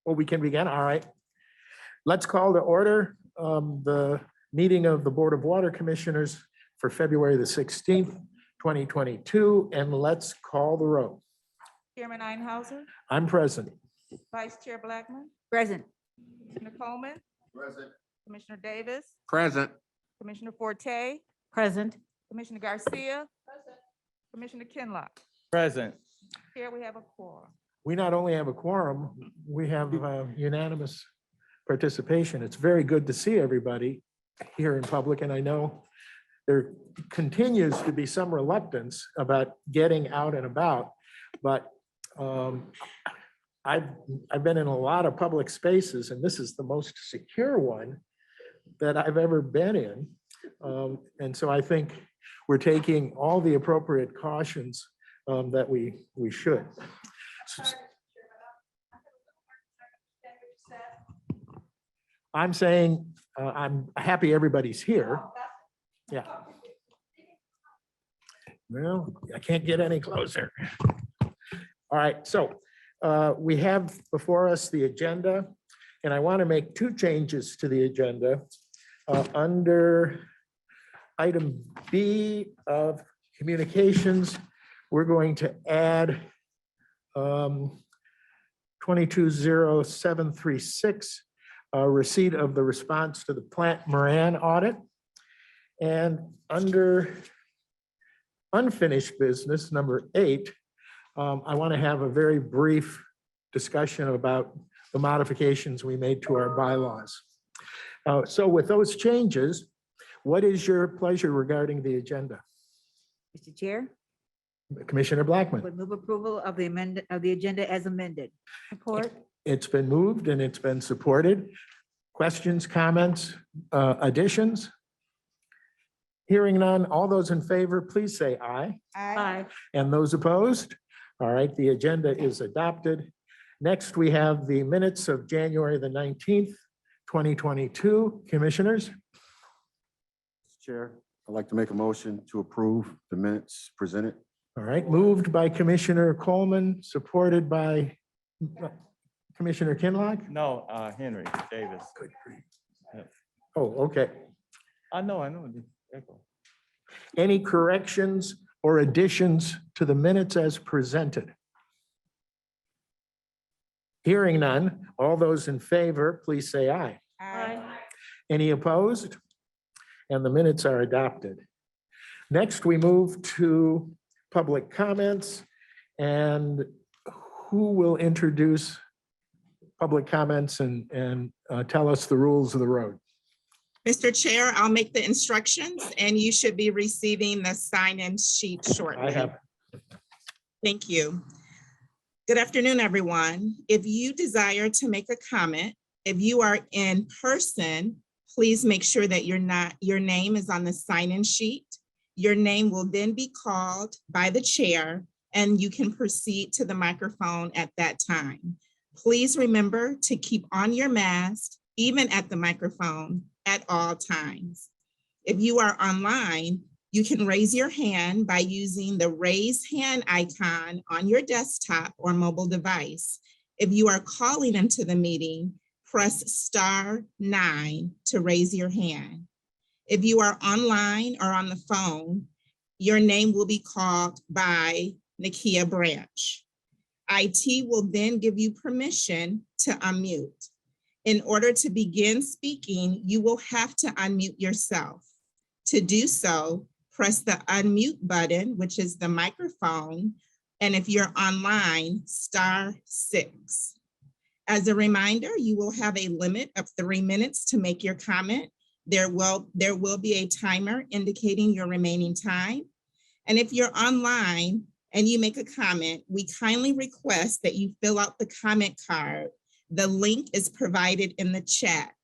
Well, we can begin. All right. Let's call to order the meeting of the Board of Water Commissioners for February the 16th, 2022, and let's call the roll. Chairman Einhauser, I'm present. Vice Chair Blackman, Present. Commissioner Coleman, Present. Commissioner Davis, Present. Commissioner Forte, Present. Commissioner Garcia, Commissioner Kinlock. Present. Here we have a quorum. We not only have a quorum, we have unanimous participation. It's very good to see everybody here in public, and I know there continues to be some reluctance about getting out and about, but I've been in a lot of public spaces, and this is the most secure one that I've ever been in. And so I think we're taking all the appropriate cautions that we should. I'm saying I'm happy everybody's here. Yeah. Well, I can't get any closer. All right, so we have before us the agenda, and I want to make two changes to the agenda. Under item B of communications, we're going to add 220736, receipt of the response to the Plant Moran audit. And under unfinished business, number 8, I want to have a very brief discussion about the modifications we made to our bylaws. So with those changes, what is your pleasure regarding the agenda? Mr. Chair, Commissioner Blackman? would move approval of the agenda as amended. Support. It's been moved and it's been supported. Questions, comments, additions? Hearing none, all those in favor, please say aye. Aye. And those opposed? All right, the agenda is adopted. Next, we have the minutes of January the 19th, 2022. Commissioners? Chair, I'd like to make a motion to approve the minutes presented. All right, moved by Commissioner Coleman, supported by Commissioner Kinlock? No, Henry Davis. Oh, okay. I know. Any corrections or additions to the minutes as presented? Hearing none, all those in favor, please say aye. Aye. Any opposed? And the minutes are adopted. Next, we move to public comments. And who will introduce public comments and tell us the rules of the road? Mr. Chair, I'll make the instructions and you should be receiving the sign-in sheet shortly. I have. Thank you. Good afternoon, everyone. If you desire to make a comment, if you are in person, please make sure that your name is on the sign-in sheet. Your name will then be called by the chair and you can proceed to the microphone at that time. Please remember to keep on your mask, even at the microphone, at all times. If you are online, you can raise your hand by using the raise hand icon on your desktop or mobile device. If you are calling into the meeting, press *9 to raise your hand. If you are online or on the phone, your name will be called by Nakia Branch. IT will then give you permission to unmute. In order to begin speaking, you will have to unmute yourself. To do so, press the unmute button, which is the microphone, and if you're online, *6. As a reminder, you will have a limit of 3 minutes to make your comment. There will be a timer indicating your remaining time. And if you're online and you make a comment, we kindly request that you fill out the comment card. The link is provided in the chat.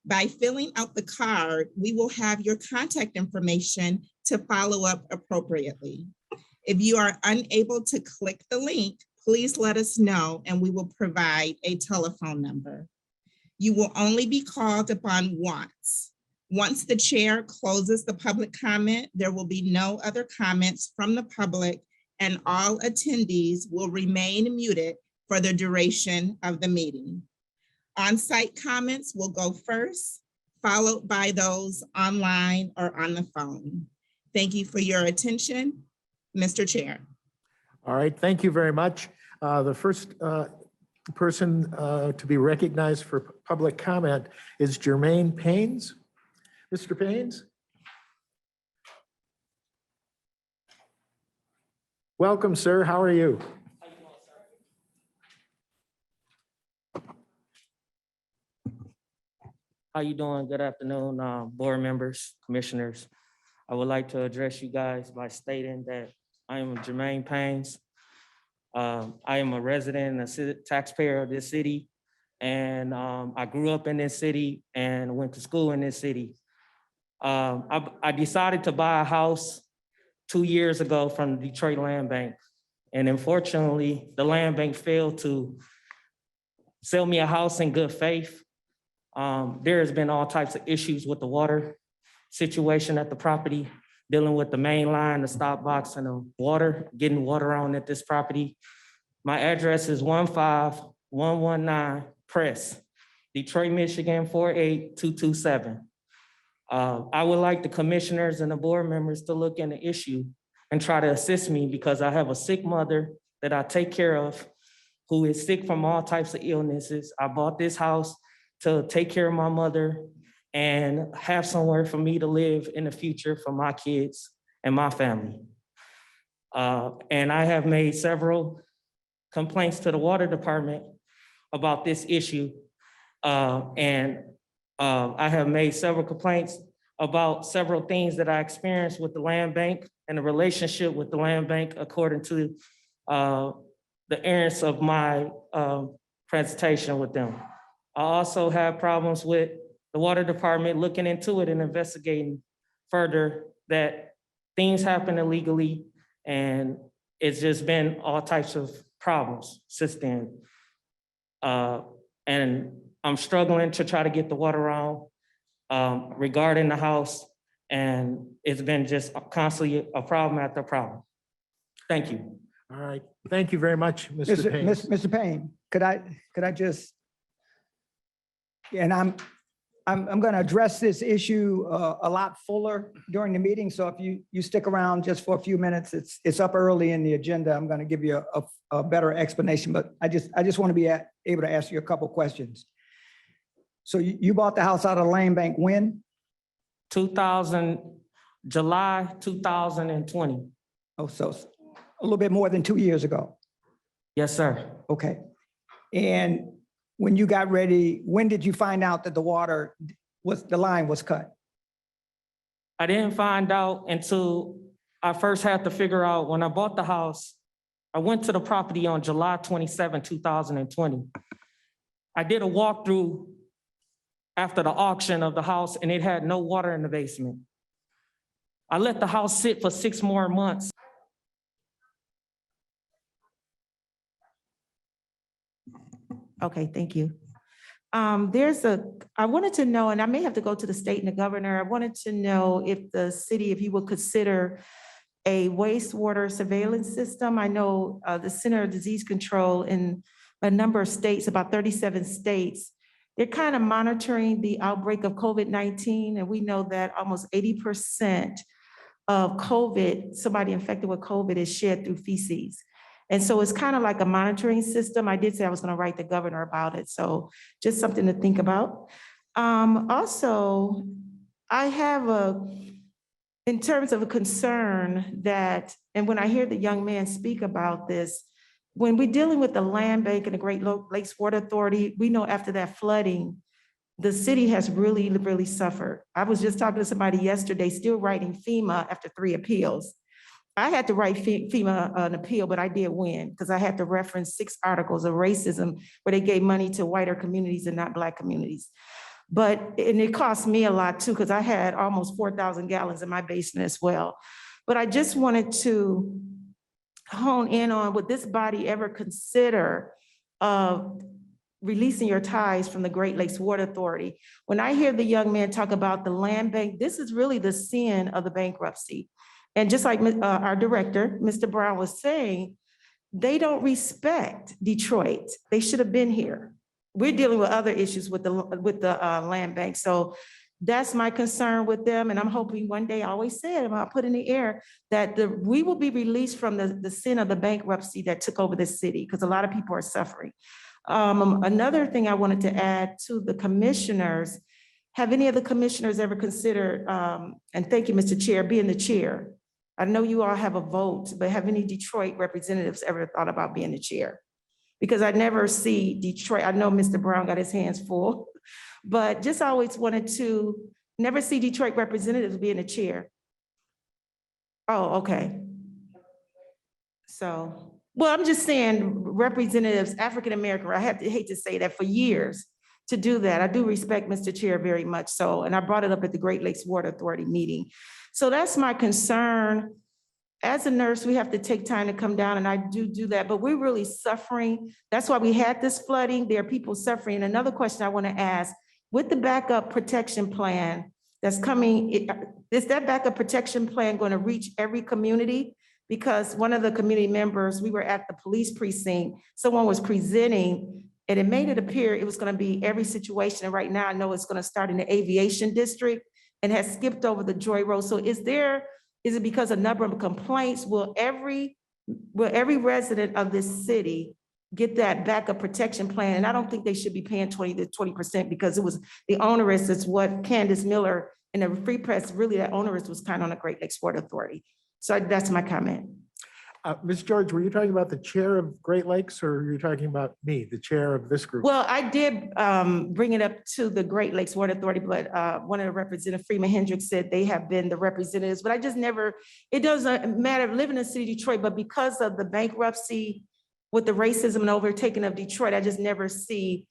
By filling out the card, we will have your contact information to follow up appropriately. If you are unable to click the link, please let us know and we will provide a telephone number. You will only be called upon once. Once the chair closes the public comment, there will be no other comments from the public and all attendees will remain muted for the duration of the meeting. On-site comments will go first, followed by those online or on the phone. Thank you for your attention, Mr. Chair. All right, thank you very much. The first person to be recognized for public comment is Jermaine Paynes. Mr. Paynes? Welcome, sir. How are you? How you doing? Good afternoon, board members, commissioners. I would like to address you guys by stating that I am Jermaine Paynes. I am a resident and a taxpayer of this city. And I grew up in this city and went to school in this city. I decided to buy a house 2 years ago from the Detroit Land Bank. And unfortunately, the land bank failed to sell me a house in good faith. There has been all types of issues with the water situation at the property, dealing with the main line, the stop box, and the water, getting water on at this property. My address is 15119 Press, Detroit, Michigan, 48227. I would like the commissioners and the board members to look into the issue and try to assist me because I have a sick mother that I take care of who is sick from all types of illnesses. I bought this house to take care of my mother and have somewhere for me to live in the future for my kids and my family. And I have made several complaints to the water department about this issue. I have made several complaints about several things that I experienced with the land bank and the relationship with the land bank according to the errands of my presentation with them. I also have problems with the water department looking into it and investigating further that things happen illegally, and it's just been all types of problems since then. And I'm struggling to try to get the water on regarding the house, and it's been just constantly a problem after problem. Thank you. All right, thank you very much, Mr. Paynes. Mr. Payne, could I just, and I'm going to address this issue a lot fuller during the meeting. So if you stick around just for a few minutes, it's up early in the agenda. I'm going to give you a better explanation, but I just want to be able to ask you a couple questions. So you bought the house out of the land bank when? July 2020. Oh, so a little bit more than 2 years ago. Yes, sir. Okay. And when you got ready, when did you find out that the line was cut? I didn't find out until I first had to figure out when I bought the house. I went to the property on July 27, 2020. I did a walkthrough after the auction of the house, and it had no water in the basement. I let the house sit for 6 more months. Okay, thank you. I wanted to know, and I may have to go to the state and the governor. I wanted to know if the city, if you would consider a wastewater surveillance system. I know the Center of Disease Control in a number of states, about 37 states, they're kind of monitoring the outbreak of COVID-19. And we know that almost 80% of COVID, somebody infected with COVID, is shed through feces. And so it's kind of like a monitoring system. I did say I was going to write the governor about it. So just something to think about. Also, I have in terms of a concern that, and when I hear the young man speak about this, when we're dealing with the land bank and the Great Lakes Water Authority, we know after that flooding, the city has really, really suffered. I was just talking to somebody yesterday, still writing FEMA after 3 appeals. I had to write FEMA an appeal, but I did win because I had to reference 6 articles of racism where they gave money to whiter communities and not Black communities. And it cost me a lot too, because I had almost 4,000 gallons in my basement as well. But I just wanted to hone in on, would this body ever consider releasing your ties from the Great Lakes Water Authority? When I hear the young man talk about the land bank, this is really the sin of the bankruptcy. And just like our director, Mr. Brown, was saying, they don't respect Detroit. They should have been here. we're dealing with other issues with the land bank. So that's my concern with them. And I'm hoping one day, I always said, and I'll put in the air, that we will be released from the sin of the bankruptcy that took over this city, because a lot of people are suffering. Another thing I wanted to add to the commissioners, have any of the commissioners ever considered, and thank you, Mr. Chair, being the chair? I know you all have a vote, but have any Detroit representatives ever thought about being the chair? Because I never see Detroit, I know Mr. Brown got his hands full, but just always wanted to never see Detroit representatives being the chair. Oh, okay. So, well, I'm just saying representatives, African-American, hate to say that, for years to do that. I do respect Mr. Chair very much so, and I brought it up at the Great Lakes Water Authority meeting. So that's my concern. As a nurse, we have to take time to come down, and I do that, but we're really suffering. That's why we had this flooding. There are people suffering. Another question I want to ask, with the backup protection plan that's coming, is that backup protection plan going to reach every community? Because one of the community members, we were at the police precinct, someone was presenting, and it made it appear it was going to be every situation. And right now I know it's going to start in the aviation district and has skipped over the Joy Road. So is it because a number of complaints? Will every resident of this city get that backup protection plan? And I don't think they should be paying 20% because it was the onerous, is what Candace Miller in the Free Press, really that onerous was kind of on the Great Lakes Water Authority. So that's my comment. Ms. George, were you talking about the chair of Great Lakes, or are you talking about me, the chair of this group? Well, I did bring it up to the Great Lakes Water Authority, but one of the representatives, Freeman Hendricks, said they have been the representatives, but I just never, it doesn't matter, living in the city of Detroit, but because of the bankruptcy with the racism and overtaking of Detroit, I just never see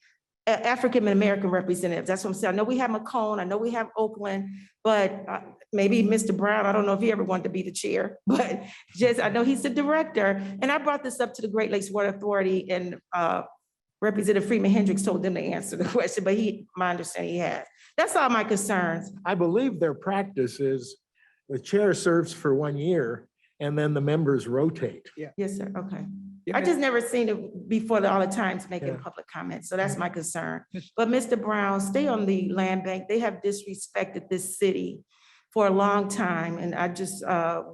African-American representatives. That's what I'm saying. I know we have Macomb, I know we have Oakland, but maybe Mr. Brown, I don't know if he ever wanted to be the chair, but just, I know he's the director. And I brought this up to the Great Lakes Water Authority, and Representative Freeman Hendricks told them to answer the question, but my understanding he has. That's all my concerns. I believe their practice is the chair serves for 1 year and then the members rotate. Yes, sir, okay. Yeah, I just never seen it before all the times making Yeah. public comments, so that's my concern. But Mr. Brown, stay on the land bank. They have disrespected this city for a long time, and I just,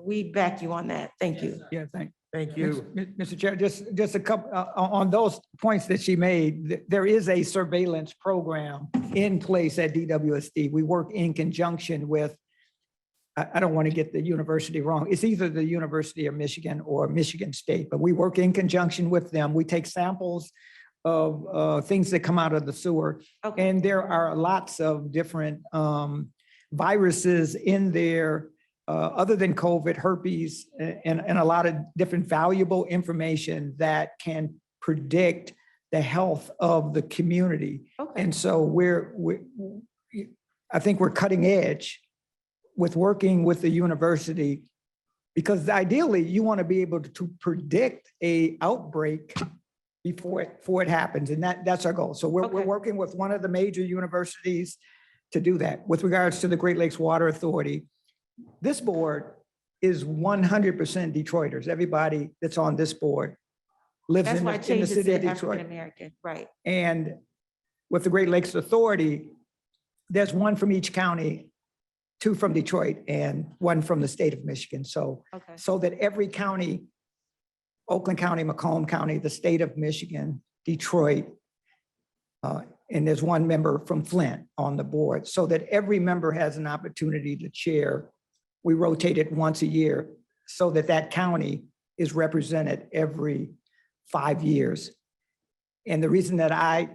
we back you on that. Thank you. Yeah, Thank you. Mr. Chair, just a couple, on those points that she made, there is a surveillance program in place at DWSD. We work in conjunction with, I don't want to get the university wrong. It's either the University of Michigan or Michigan State, but we work in conjunction with them. We take samples of things that come out of the sewer. Okay. And there are lots of different viruses in there, other than COVID, herpes, and a lot of different valuable information that can predict the health of the community. Okay. And so I think we're cutting edge with working with the university, because ideally you want to be able to predict a outbreak before it happens. And that's our goal. So we're Okay. working with one of the major universities to do that. With regards to the Great Lakes Water Authority, this board is 100% Detroiters. Everybody that's on this board lives That's in why I the changed it city to of Detroit. African-American, right? And with the Great Lakes Authority, there's one from each county, 2 from Detroit, and 1 from the state of Michigan. So Okay. that every county, Oakland County, Macomb County, the state of Michigan, Detroit, and there's 1 member from Flint on the board, so that every member has an opportunity to chair. We rotate it once a year so that county is represented every 5 years. And the reason that I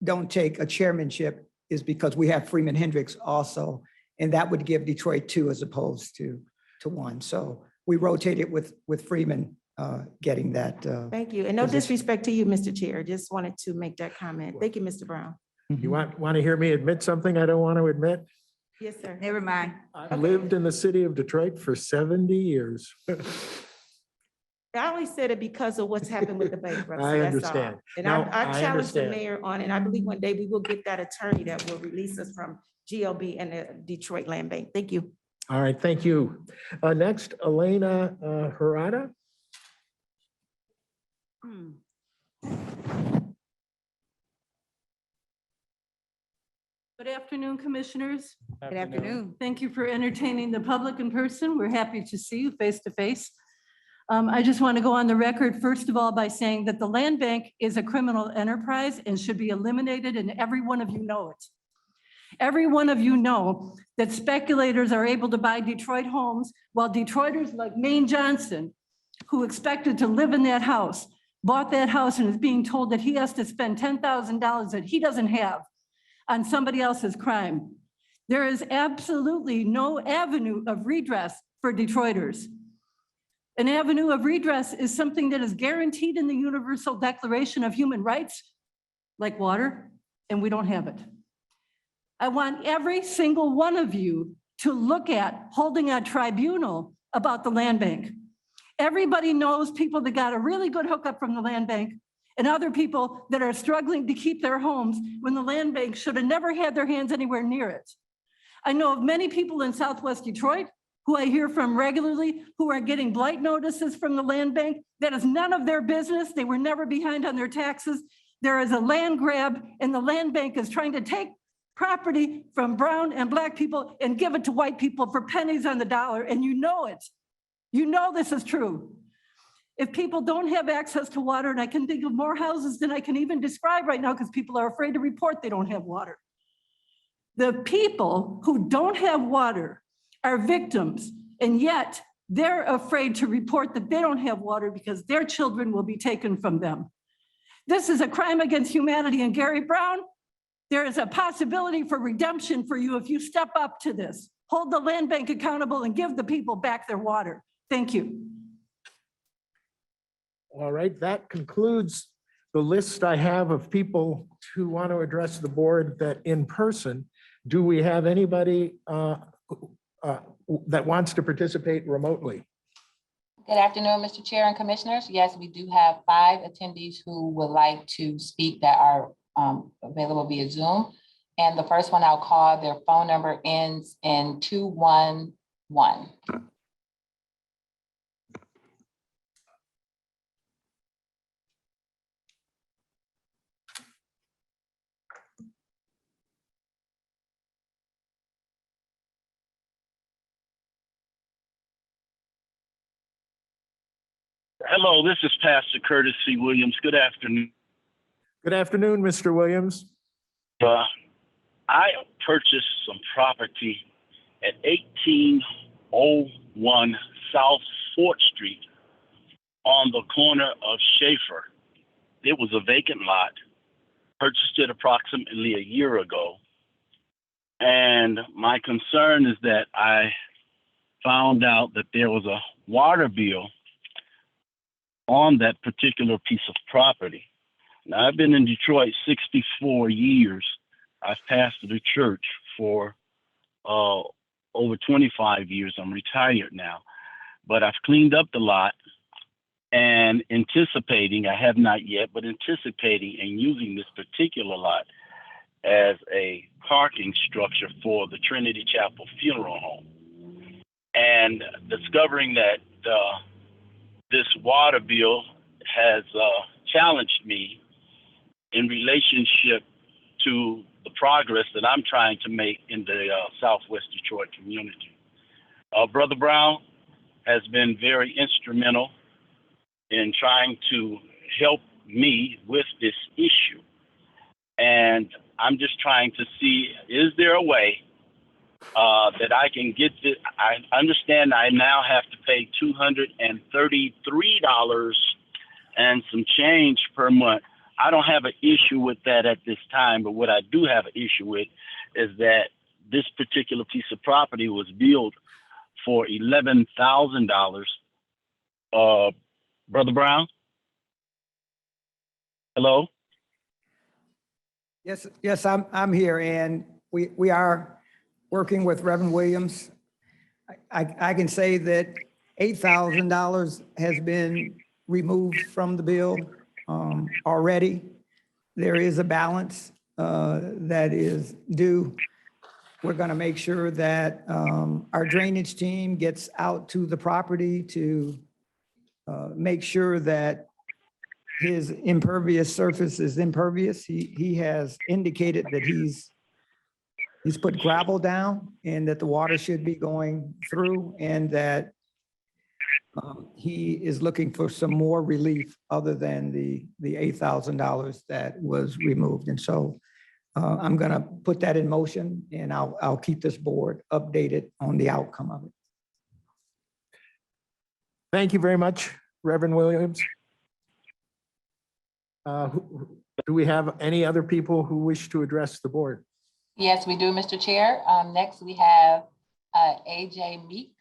don't take a chairmanship is because we have Freeman Hendricks also, and that would give Detroit 2 as opposed to 1. So we rotated with Freeman getting that. Thank you. And no position. disrespect to you, Mr. Chair. Just wanted to make that comment. Thank you, Mr. Brown. You want to hear me admit something I don't want to admit? Yes, sir. Never mind. I've lived in the city of Detroit for 70 years. I only said it because of what's happened with the bankruptcy. I that's all. understand. And No, I I challenged the understand. mayor on it, and I believe one day we will get that attorney that will release us from GLB and the Detroit Land Bank. Thank you. All right, thank you. Next, Elena Harada. Good afternoon, Commissioners. Good afternoon. Thank you for entertaining the public in person. We're happy to see you face to face. I just want to go on the record, first of all, by saying that the land bank is a criminal enterprise and should be eliminated, and every one of you know it. Every one of you know that speculators are able to buy Detroit homes while Detroiters like Maine Johnson, who expected to live in that house, bought that house and is being told that he has to spend $10,000 that he doesn't have on somebody else's crime. There is absolutely no avenue of redress for Detroiters. An avenue of redress is something that is guaranteed in the Universal Declaration of Human Rights, like water, and we don't have it. I want every single one of you to look at holding a tribunal about the land bank. Everybody knows people that got a really good hookup from the land bank and other people that are struggling to keep their homes when the land bank should have never had their hands anywhere near it. I know of many people in Southwest Detroit who I hear from regularly who are getting blight notices from the land bank. That is none of their business. They were never behind on their taxes. There is a land grab and the land bank is trying to take property from brown and black people and give it to white people for pennies on the dollar, and you know it. You know this is true. If people don't have access to water, and I can think of more houses than I can even describe right now because people are afraid to report they don't have water. The people who don't have water are victims, and yet they're afraid to report that they don't have water because their children will be taken from them. This is a crime against humanity, and Gary Brown, there is a possibility for redemption for you if you step up to this. Hold the land bank accountable and give the people back their water. Thank you. All right, that concludes the list I have of people who want to address the board that in person. Do we have anybody that wants to participate remotely? Good afternoon, Mr. Chair and Commissioners. Yes, we do have 5 attendees who would like to speak that are available via Zoom. And the first one I'll call, their phone number ends in 211. Hello, this is Pastor Curtis C. Williams. Good afternoon. Good afternoon, Mr. Williams. I purchased some property at 1801 South 4th Street on the corner of Schaefer. It was a vacant lot. Purchased it approximately a year ago. And my concern is that I found out that there was a water bill on that particular piece of property. Now, I've been in Detroit 64 years. I've pastored a church for over 25 years. I'm retired now, but I've cleaned up the lot and anticipating, I have not yet, but anticipating and using this particular lot as a parking structure for the Trinity Chapel Funeral Home. And discovering that this water bill has challenged me in relationship to the progress that I'm trying to make in the Southwest Detroit community. Brother Brown has been very instrumental in trying to help me with this issue. And I'm just trying to see, is there a way that I can get this? I understand I now have to pay $233 and some change per month. I don't have an issue with that at this time, but what I do have an issue with is that this particular piece of property was billed for $11,000. Brother Brown? Hello? Yes, I'm here, and we are working with Reverend Williams. I can say that $8,000 has been removed from the bill already. There is a balance that is due. We're going to make sure that our drainage team gets out to the property to make sure that his impervious surface is impervious. He has indicated that he's he's put gravel down and that the water should be going through and that he is looking for some more relief other than the $8,000 that was removed. And so I'm going to put that in motion and I'll keep this board updated on the outcome of it. Thank you very much, Reverend Williams. Do we have any other people who wish to address the board? Yes, we do, Mr. Chair. Next, we have AJ Meeks.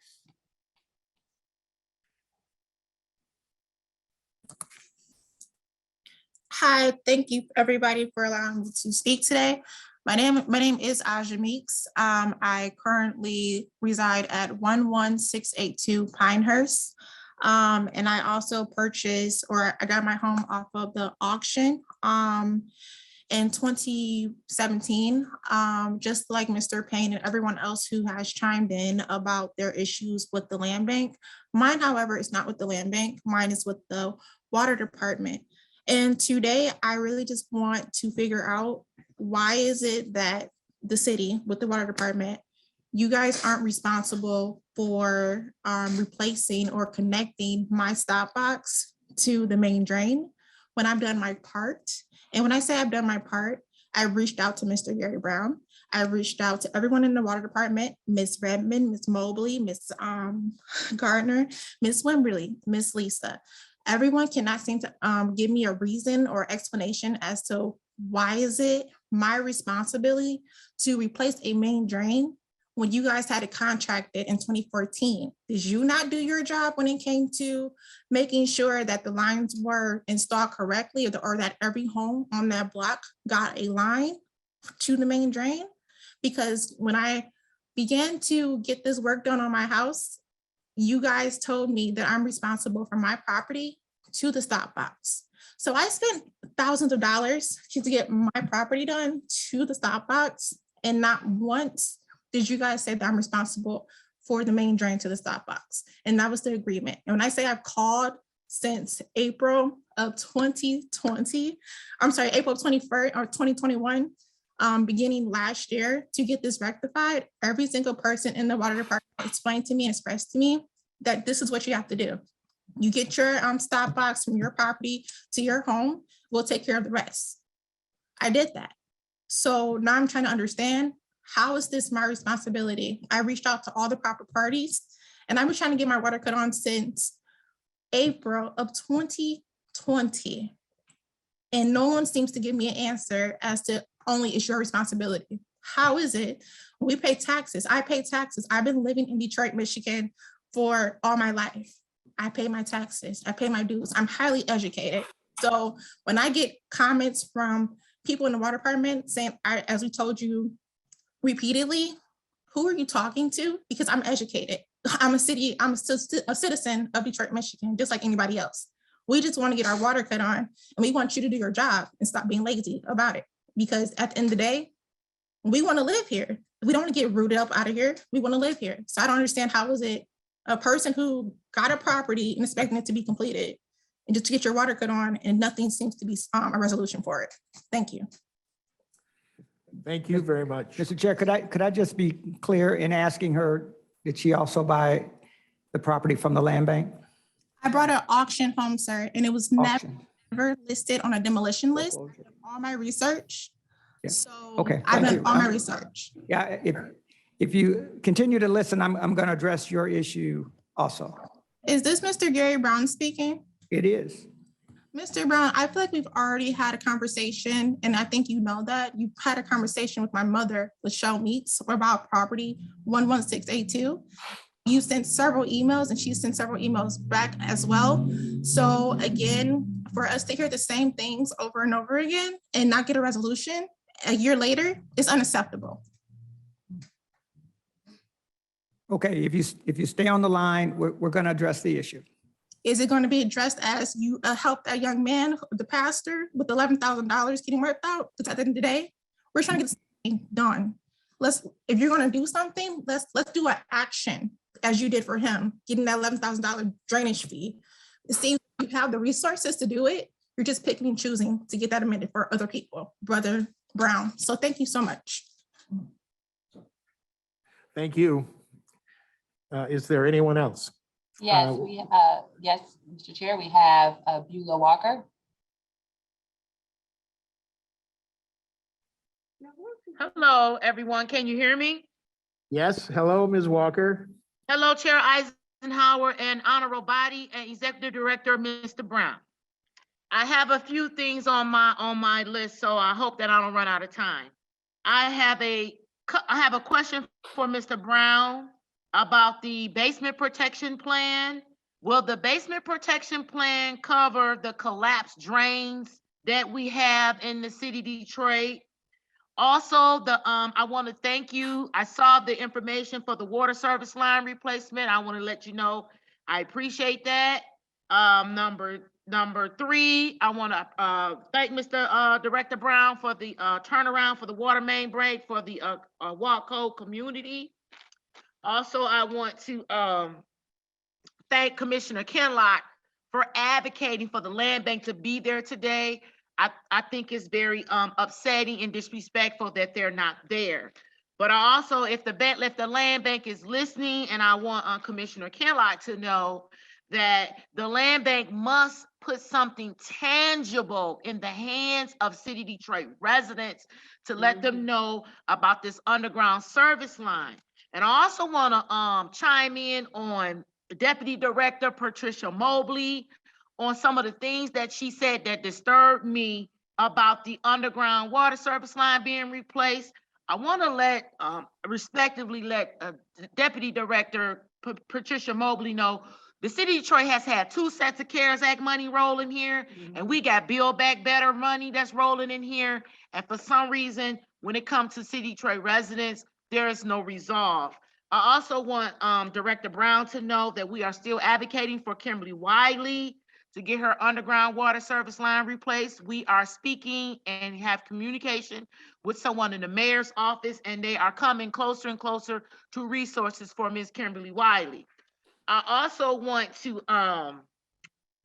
Hi, thank you everybody for allowing me to speak today. My name is Aja Meeks. I currently reside at 11682 Pinehurst. And I also purchased, or I got my home off of the auction in 2017, just like Mr. Payne and everyone else who has chimed in about their issues with the land bank. Mine, however, is not with the land bank. Mine is with the water department. And today I really just want to figure out why is it that the city with the water department, you guys aren't responsible for replacing or connecting my stop box to the main drain when I've done my part. And when I say I've done my part, I reached out to Mr. Gary Brown. I reached out to everyone in the water department, Ms. Redmond, Ms. Mobley, Ms. Gardner, Ms. Wimberly, Ms. Lisa. Everyone cannot seem to give me a reason or explanation as to why is it my responsibility to replace a main drain when you guys had it contracted in 2014. Did you not do your job when it came to making sure that the lines were installed correctly or that every home on that block got a line to the main drain? Because when I began to get this work done on my house, you guys told me that I'm responsible for my property to the stop box. So I spent thousands of dollars to get my property done to the stop box, and not once did you guys say that I'm responsible for the main drain to the stop box. And that was the agreement. And when I say I've called since April of 2020, I'm sorry, April of 21st or 2021, beginning last year to get this rectified, every single person in the water department explained to me and expressed to me that this is what you have to do. You get your stop box from your property to your home, we'll take care of the rest. I did that. So now I'm trying to understand, how is this my responsibility? I reached out to all the proper parties and I've been trying to get my water cut on since April of 2020. And no one seems to give me an answer as to only it's your responsibility. How is it? We pay taxes. I pay taxes. I've been living in Detroit, Michigan for all my life. I pay my taxes. I pay my dues. I'm highly educated. So when I get comments from people in the water department saying, as we told you repeatedly, who are you talking to? Because I'm educated. I'm a citizen of Detroit, Michigan, just like anybody else. We just want to get our water cut on and we want you to do your job and stop being lazy about it. Because at the end of the day, we want to live here. We don't want to get rooted up out of here. We want to live here. So I don't understand, how is it a person who got a property and expecting it to be completed and just to get your water cut on and nothing seems to be a resolution for it. Thank you. Thank you very much. Mr. Chair, could I just be clear in asking her, did she also buy the property from the land bank? I brought an auction home, sir, and it was Auction. never listed on a demolition list. I've done all my research. Yeah. So Okay, I've thank done you. all my research. Yeah, if you continue to listen, I'm going to address your issue also. Is this Mr. Gary Brown speaking? It is. Mr. Brown, I feel like we've already had a conversation, and I think you know that. You had a conversation with my mother, Michelle Meeks, about property 11682. You sent several emails and she sent several emails back as well. So again, for us to hear the same things over and over again and not get a resolution a year later is unacceptable. Okay, if you stay on the line, we're going to address the issue. Is it going to be addressed as you help that young man, the pastor, with $11,000 getting worked out? Because at the end of the day, we're trying to get something done. If you're going to do something, let's do an action as you did for him, getting that $11,000 drainage fee. It seems you have the resources to do it. You're just picking and choosing to get that amended for other people, Brother Brown. So thank you so much. Thank you. Is there anyone else? Yes, yes, Mr. Chair, we have Beulah Walker. Hello, everyone. Can you hear me? Yes, hello, Ms. Walker. Hello, Chair Eisenhower and Honorable Body and Executive Director, Mr. Brown. I have a few things on my list, so I hope that I don't run out of time. I have a question for Mr. Brown about the basement protection plan. Will the basement protection plan cover the collapsed drains that we have in the city of Detroit? Also, I want to thank you. I saw the information for the water service line replacement. I want to let you know I appreciate that. Number three, I want to thank Mr. Director Brown for the turnaround for the water main break for the Walco community. Also, I want to thank Commissioner Kenlock for advocating for the land bank to be there today. I think it's very upsetting and disrespectful that they're not there. But I also, if the land bank is listening, and I want Commissioner Kenlock to know that the land bank must put something tangible in the hands of City Detroit residents to let them know about this underground service line. And I also want to chime in on Deputy Director Patricia Mobley on some of the things that she said that disturbed me about the underground water service line being replaced. I want to respectively let Deputy Director Patricia Mobley know the city of Detroit has had 2 sets of CARES Act money rolling here, and we got Build Back Better money that's rolling in here. And for some reason, when it comes to city of Detroit residents, there is no resolve. I also want Director Brown to know that we are still advocating for Kimberly Wiley to get her underground water service line replaced. We are speaking and have communication with someone in the mayor's office, and they are coming closer and closer to resources for Ms. Kimberly Wiley. I also want to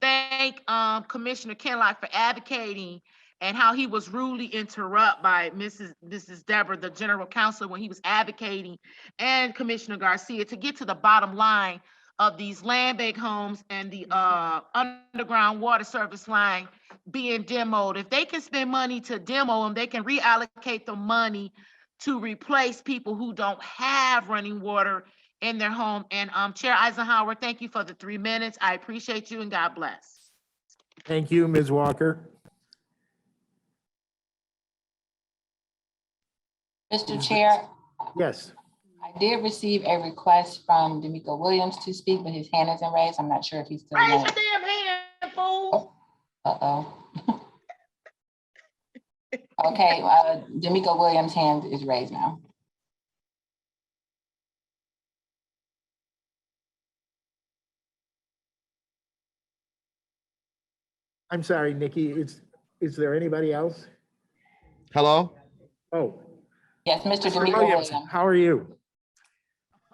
thank Commissioner Kenlock for advocating and how he was rudely interrupted by Mrs. Deborah, the general counsel, when he was advocating, and Commissioner Garcia, to get to the bottom line of these land bank homes and the underground water service line being demoed. If they can spend money to demo them, they can reallocate the money to replace people who don't have running water in their home. And Chair Eisenhower, thank you for the 3 minutes. I appreciate you, and God bless. Thank you, Ms. Walker. Mr. Chair, Yes. I did receive a request from D'Amico Williams to speak, but his hand isn't raised. I'm not sure if he's still. Raise your damn hand, fool. Uh-oh. Okay, D'Amico Williams' hand is raised now. I'm sorry, Nikki, is there anybody else? Hello? Oh. Yes, Mr. Mr. D'Amico Williams, Williams. how are you?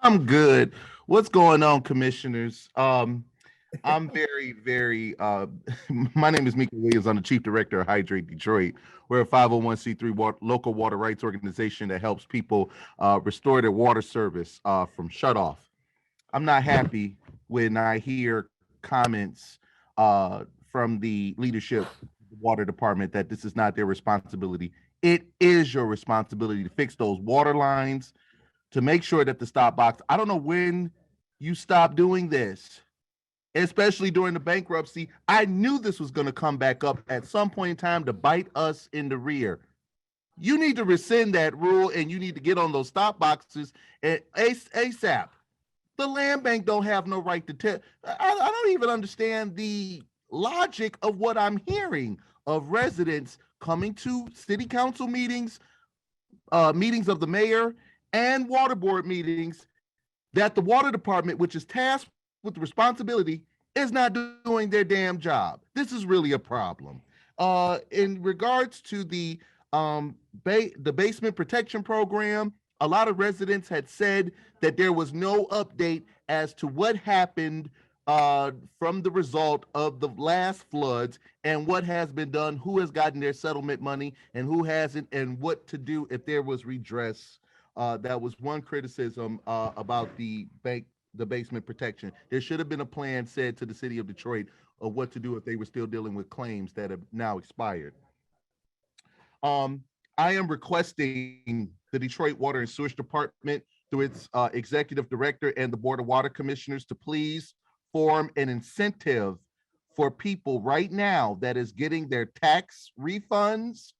I'm good. What's going on, commissioners? I'm very, very, my name is Mika Williams. I'm the Chief Director of Hydrate Detroit. We're a 501c3 local water rights organization that helps people restore their water service from shut off. I'm not happy when I hear comments from the leadership of the water department that this is not their responsibility. It is your responsibility to fix those water lines, to make sure that the stop box, I don't know when you stop doing this, especially during the bankruptcy. I knew this was going to come back up at some point in time to bite us in the rear. You need to rescind that rule, and you need to get on those stop boxes ASAP. The land bank don't have no right to tell. I don't even understand the logic of what I'm hearing of residents coming to city council meetings, meetings of the mayor, and water board meetings, that the water department, which is tasked with the responsibility, is not doing their damn job. This is really a problem. In regards to the basement protection program, a lot of residents had said that there was no update as to what happened from the result of the last floods and what has been done, who has gotten their settlement money and who hasn't, and what to do if there was redress That was one criticism about the basement protection. There should have been a plan said to the city of Detroit of what to do if they were still dealing with claims that have now expired. I am requesting the Detroit Water and Sewage Department through its executive director and the Board of Water Commissioners to please form an incentive for people right now that is getting their tax refunds,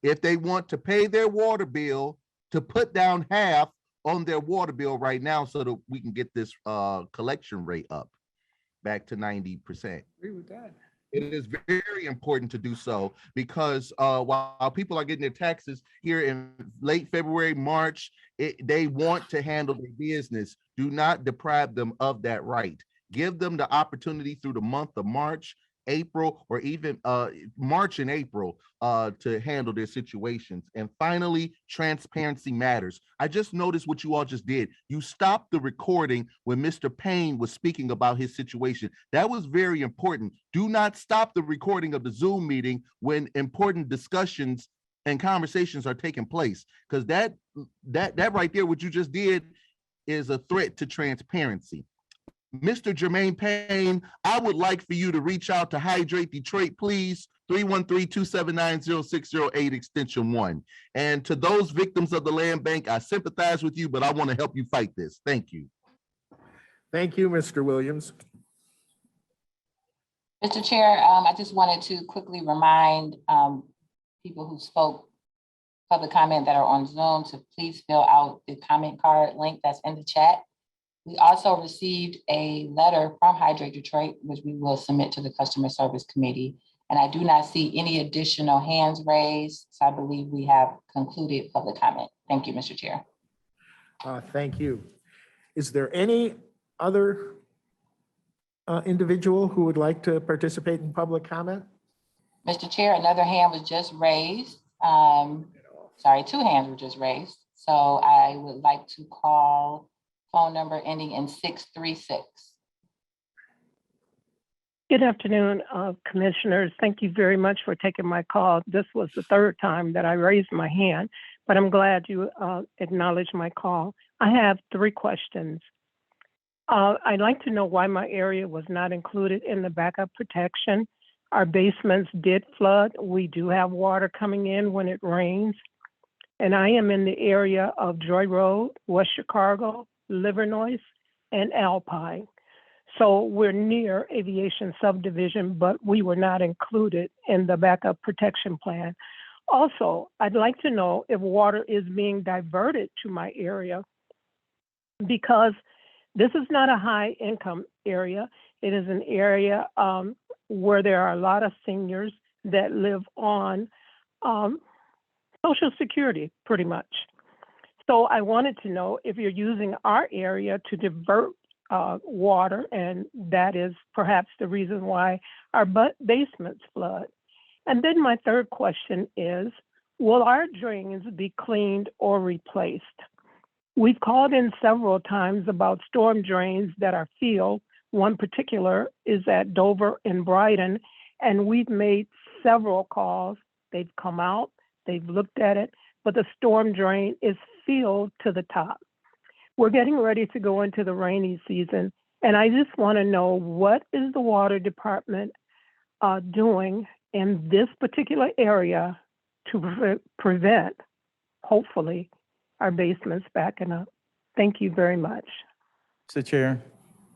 if they want to pay their water bill, to put down half on their water bill right now so that we can get this collection rate up back to 90%. Agree with that. It is very important to do so because while people are getting their taxes here in late February, March, they want to handle their business. Do not deprive them of that right. Give them the opportunity through the month of March, April, or even March and April to handle their situations. And finally, transparency matters. I just noticed what you all just did. You stopped the recording when Mr. Payne was speaking about his situation. That was very important. Do not stop the recording of the Zoom meeting when important discussions and conversations are taking place, because that right there, what you just did, is a threat to transparency. Mr. Jermaine Payne, I would like for you to reach out to Hydrate Detroit, please, 313-279-0608, extension 1. And to those victims of the land bank, I sympathize with you, but I want to help you fight this. Thank you. Thank you, Mr. Williams. Mr. Chair, I just wanted to quickly remind people who spoke public comment that are on Zoom to please fill out the comment card link that's in the chat. We also received a letter from Hydrate Detroit, which we will submit to the Customer Service Committee. And I do not see any additional hands raised, so I believe we have concluded public comment. Thank you, Mr. Chair. Thank you. Is there any other individual who would like to participate in public comment? Mr. Chair, another hand was just raised. Sorry, 2 hands were just raised. So I would like to call phone number ending in 636. Good afternoon, commissioners. Thank you very much for taking my call. This was the 3rd time that I raised my hand, but I'm glad you acknowledged my call. I have 3 questions. I'd like to know why my area was not included in the backup protection. Our basements did flood. We do have water coming in when it rains. And I am in the area of Joy Road, West Chicago, Livernois, and Alpine. So we're near Aviation Subdivision, but we were not included in the backup protection plan. Also, I'd like to know if water is being diverted to my area, because this is not a high income area. It is an area where there are a lot of seniors that live on Social Security, pretty much. So I wanted to know if you're using our area to divert water, and that is perhaps the reason why our basements flood. And then my 3rd question is, will our drains be cleaned or replaced? We've called in several times about storm drains that are filled. One particular is at Dover and Brighton, and we've made several calls. They've come out, they've looked at it, but the storm drain is filled to the top. We're getting ready to go into the rainy season, and I just want to know, what is the water department doing in this particular area to prevent, hopefully, our basements backing up? Thank you very much. Mr. Chair.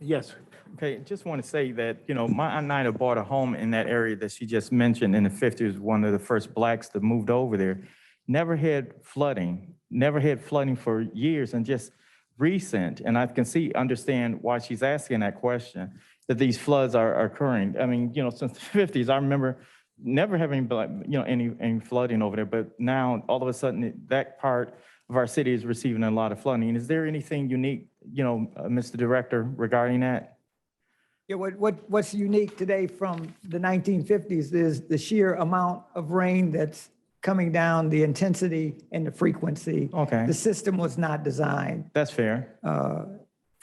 Yes. Okay, just want to say that, my Aunt Nina bought a home in that area that she just mentioned in the 50s, one of the first Blacks that moved over there. Never had flooding for years, and just recent, and I can understand why she's asking that question, that these floods are occurring. I mean, since the 50s, I remember never having, any flooding over there, but now all of a sudden that part of our city is receiving a lot of flooding. Is there anything unique, Mr. Director, regarding that? Yeah, what's unique today from the 1950s is the sheer amount of rain that's coming down, the intensity and the frequency. Okay. The system was not designed That's fair.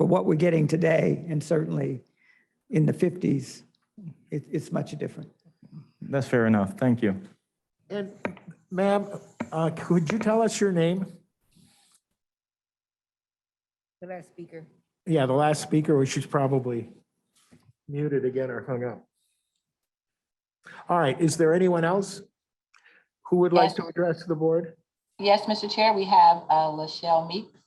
for what we're getting today, and certainly in the 50s, it's much different. That's fair enough. Thank you. And ma'am, could you tell us your name? The last speaker. Yeah, the last speaker, which is probably muted again or hung up. All right, is there anyone else who would like Yes. to address the board? Yes, Mr. Chair, we have Lachelle Meeks.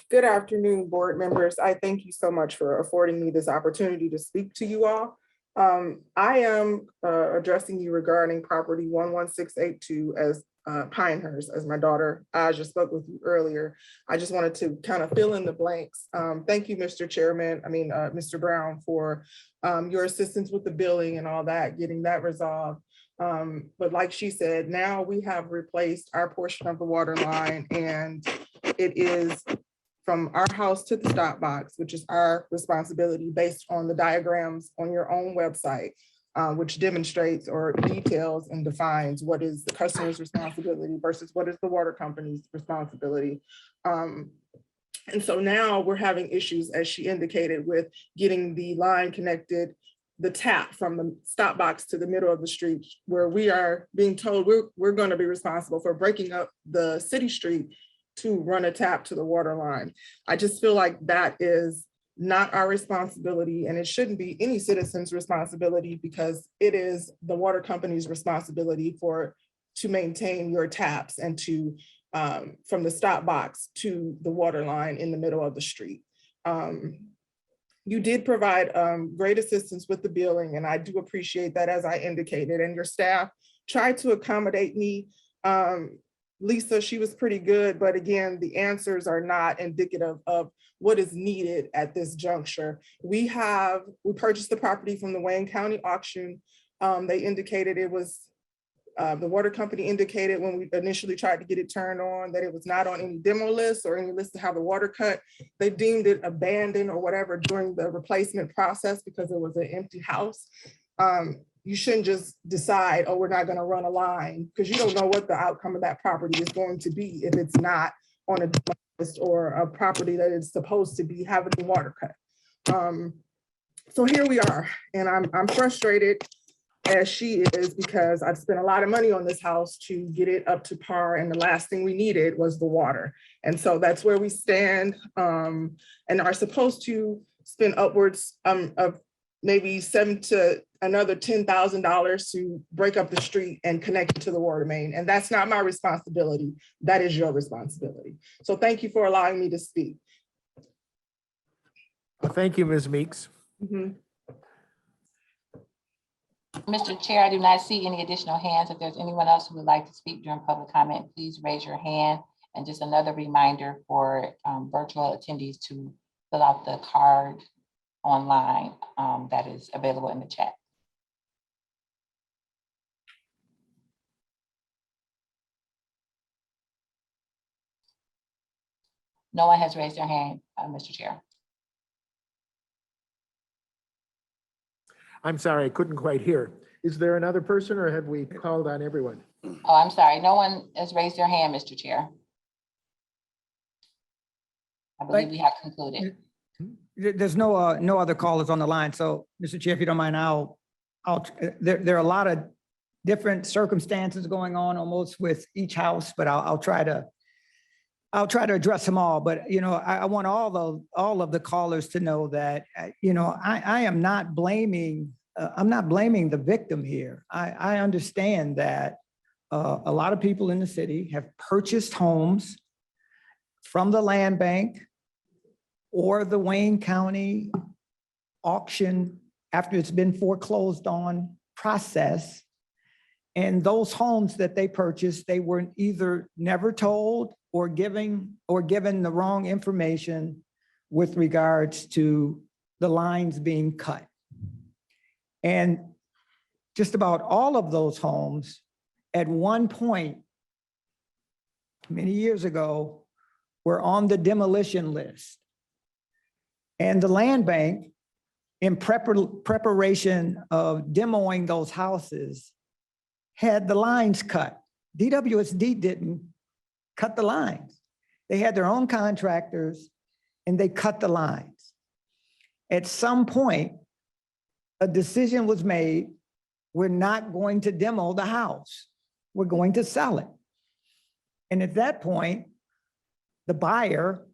Good afternoon, board members. I thank you so much for affording me this opportunity to speak to you all. I am addressing you regarding property 11682 as Pinehurst, as my daughter Aja spoke with you earlier. I just wanted to kind of fill in the blanks. Thank you, Mr. Chairman, Mr. Brown, for your assistance with the billing and all that, getting that resolved. But like she said, now we have replaced our portion of the water line, and it is from our house to the stop box, which is our responsibility based on the diagrams on your own website, which demonstrates or details and defines what is the customer's responsibility versus what is the water company's responsibility. And so now we're having issues, as she indicated, with getting the line connected, the tap from the stop box to the middle of the street, where we are being told we're going to be responsible for breaking up the city street to run a tap to the water line. I just feel like that is not our responsibility, and it shouldn't be any citizen's responsibility, because it is the water company's responsibility to maintain your taps and to from the stop box to the water line in the middle of the street. You did provide great assistance with the billing, and I do appreciate that, as I indicated, and your staff tried to accommodate me. Lisa, she was pretty good, but again, the answers are not indicative of what is needed at this juncture. We purchased the property from the Wayne County auction. They indicated it was, the water company indicated when we initially tried to get it turned on that it was not on any demo list or any list to have the water cut. They deemed it abandoned or whatever during the replacement process because it was an empty house. You shouldn't just decide, oh, we're not going to run a line, because you don't know what the outcome of that property is going to be if it's not on a list or a property that is supposed to be having the water cut. So here we are, and I'm frustrated, as she is, because I've spent a lot of money on this house to get it up to par, and the last thing we needed was the water. And so that's where we stand, and are supposed to spend upwards of maybe $7,000 to another $10,000 to break up the street and connect it to the water main. And that's not my responsibility. That is your responsibility. So thank you for allowing me to speak. Well, thank you, Ms. Meeks. Mr. Chair, I do not see any additional hands. If there's anyone else who would like to speak during public comment, please raise your hand. And just another reminder for virtual attendees to fill out the card online that is available in the chat. No one has raised their hand, Mr. Chair. I'm sorry, I couldn't quite hear. Is there another person, or have we called on everyone? Oh, I'm sorry. No one has raised their hand, Mr. Chair. I believe we have concluded. There's no other callers on the line. So, Mr. Chair, if you don't mind, there are a lot of different circumstances going on almost with each house, but I'll try to address them all. But, I want all of the callers to know that, I am not blaming, I'm not blaming the victim here. I understand that a lot of people in the city have purchased homes from the land bank or the Wayne County auction after it's been foreclosed on process. And those homes that they purchased, they were either never told or given the wrong information with regards to the lines being cut. And just about all of those homes at one point, many years ago, were on the demolition list. And the land bank, in preparation of demoing those houses, had the lines cut. DWSD didn't cut the lines. They had their own contractors and they cut the lines. At some point, a decision was made, we're not going to demo the house. we're going to sell it. And at that point, the buyer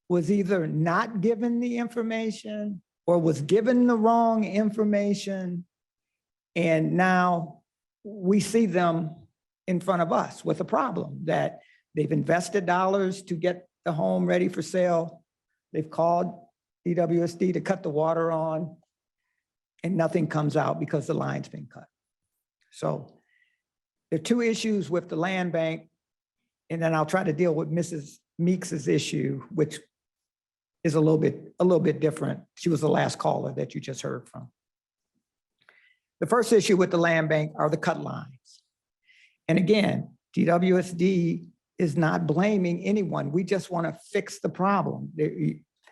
was either not given the information or was given the wrong information. And now we see them in front of us with a problem that they've invested dollars to get the home ready for sale. They've called DWSD to cut the water on, and nothing comes out because the line's been cut. So there are two issues with the land bank, and then I'll try to deal with Mrs. Meeks's issue, which is a little bit different. She was the last caller that you just heard from. The first issue with the land bank are the cut lines. And again, DWSD is not blaming anyone. We just want to fix the problem.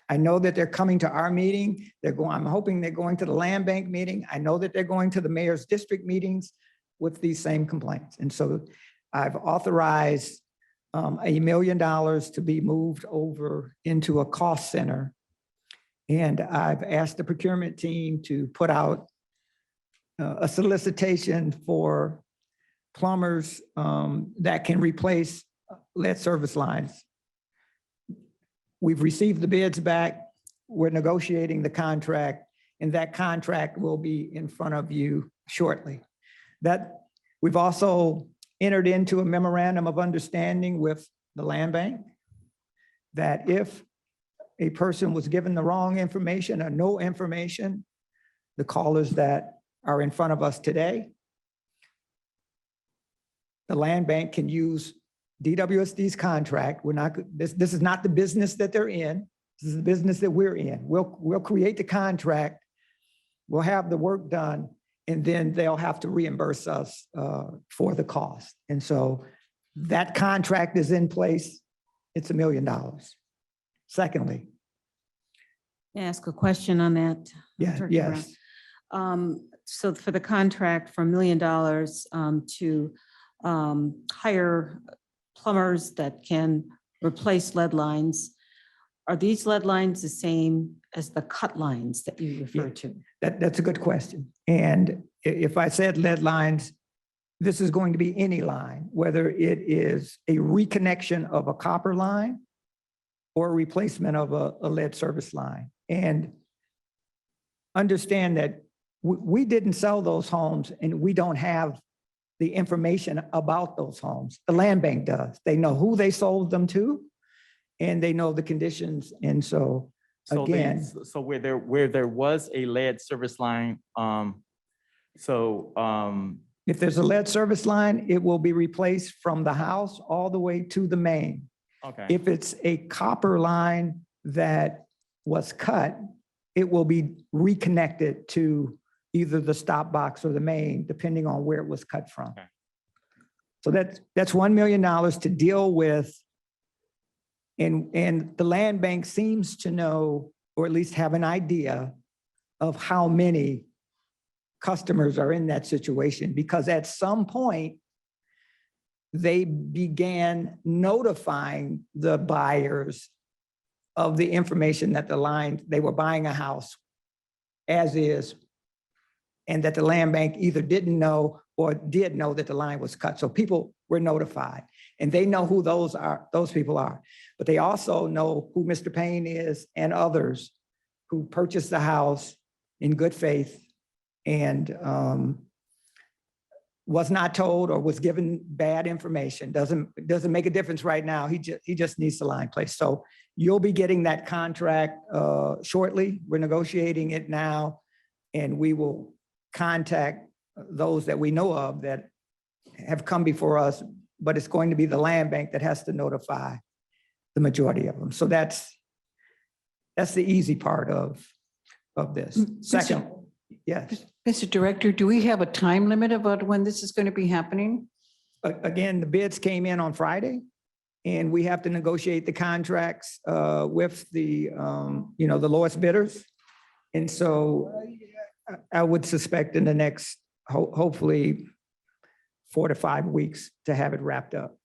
I know that they're coming to our meeting. I'm hoping they're going to the land bank meeting. I know that they're going to the mayor's district meetings with these same complaints. And so I've authorized $1 million to be moved over into a cost center. And I've asked the procurement team to put out a solicitation for plumbers that can replace lead service lines. We've received the bids back. We're negotiating the contract, and that contract will be in front of you shortly. We've also entered into a memorandum of understanding with the land bank that if a person was given the wrong information or no information, the callers that are in front of us today, the land bank can use DWSD's contract. This is not the business that they're in. This is the business that we're in. We'll create the contract. We'll have the work done, and then they'll have to reimburse us for the cost. And so that contract is in place. It's $1 million. Secondly. Ask a question on that. Yeah, Director yes. Brown. So for the contract for $1 million to hire plumbers that can replace lead lines, are these lead lines the same as the cut lines that you refer to? That's a good question. And if I said lead lines, this is going to be any line, whether it is a reconnection of a copper line or a replacement of a lead service line. And understand that we didn't sell those homes, and we don't have the information about those homes. The land bank does. They know who they sold them to, and they know the conditions. And so again. So where there was a lead service line, if there's a lead service line, it will be replaced from the house all the way to the main. okay. If it's a copper line that was cut, it will be reconnected to either the stop box or the main, depending on where it was cut from. Okay. So that's $1 million to deal with. And the land bank seems to know, or at least have an idea of how many customers are in that situation, because at some point they began notifying the buyers of the information that they were buying a house as is, and that the land bank either didn't know or did know that the line was cut. So people were notified, and they know who those people are. But they also know who Mr. Payne is and others who purchased the house in good faith and was not told or was given bad information. Doesn't make a difference right now. He just needs the line placed. So you'll be getting that contract shortly. We're negotiating it now, and we will contact those that we know of that have come before us, but it's going to be the land bank that has to notify the majority of them. So that's the easy part of this. Second, yes. Mr. Director, do we have a time limit about when this is going to be happening? Again, the bids came in on Friday, and we have to negotiate the contracts with the lowest bidders. And so I would suspect in the next, hopefully 4 to 5 weeks to have it wrapped up.